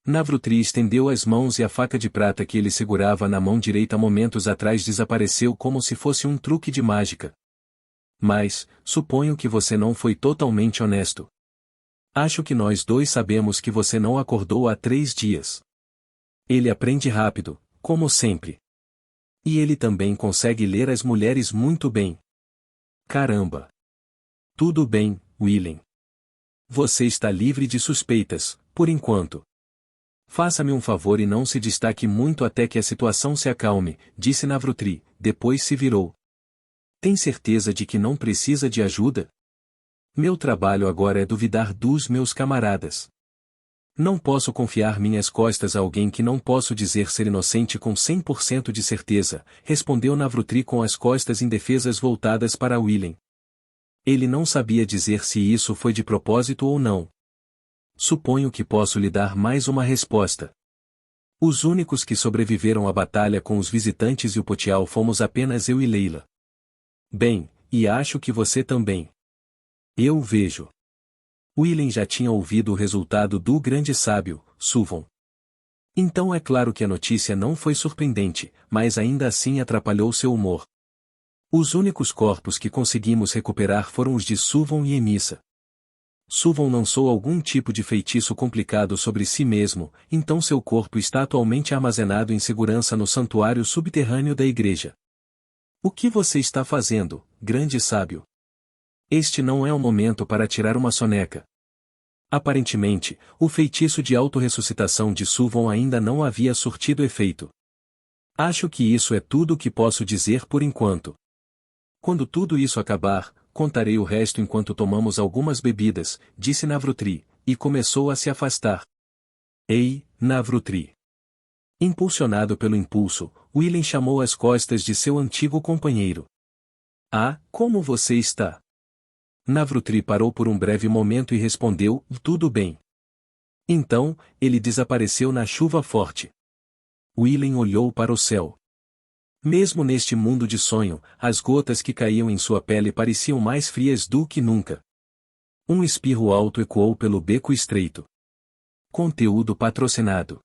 S1: Navrutri estendeu as mãos e a faca de prata que ele segurava na mão direita momentos atrás desapareceu como se fosse um truque de mágica. Mas, suponho que você não foi totalmente honesto. Acho que nós dois sabemos que você não acordou há 3 dias. Ele aprende rápido, como sempre. E ele também consegue ler as mulheres muito bem. Caramba! Tudo bem, Willem. Você está livre de suspeitas, por enquanto. Faça-me um favor e não se destaque muito até que a situação se acalme, disse Navrutri, depois se virou. Tem certeza de que não precisa de ajuda? Meu trabalho agora é duvidar dos meus camaradas. Não posso confiar minhas costas a alguém que não posso dizer ser inocente com 100% de certeza, respondeu Navrutri com as costas indefesas voltadas para Willem. Ele não sabia dizer se isso foi de propósito ou não. Suponho que posso lhe dar mais uma resposta. Os únicos que sobreviveram à batalha com os visitantes e o Potial fomos apenas eu e Leila. Bem, e acho que você também. Eu vejo. Willem já tinha ouvido o resultado do grande sábio, Suvon. Então é claro que a notícia não foi surpreendente, mas ainda assim atrapalhou seu humor. Os únicos corpos que conseguimos recuperar foram os de Suvon e Emissa. Suvon lançou algum tipo de feitiço complicado sobre si mesmo, então seu corpo está atualmente armazenado em segurança no santuário subterrâneo da igreja. O que você está fazendo, grande sábio? Este não é o momento para tirar uma soneca. Aparentemente, o feitiço de autorressuscitação de Suvon ainda não havia surtido efeito. Acho que isso é tudo o que posso dizer por enquanto. Quando tudo isso acabar, contarei o resto enquanto tomamos algumas bebidas, disse Navrutri, e começou a se afastar. Ei, Navrutri! Impulsionado pelo impulso, Willem chamou as costas de seu antigo companheiro. Ah, como você está? Navrutri parou por um breve momento e respondeu, tudo bem. Então, ele desapareceu na chuva forte. Willem olhou para o céu. Mesmo neste mundo de sonho, as gotas que caíam em sua pele pareciam mais frias do que nunca. Um espirro alto ecoou pelo beco estreito. Conteúdo patrocinado.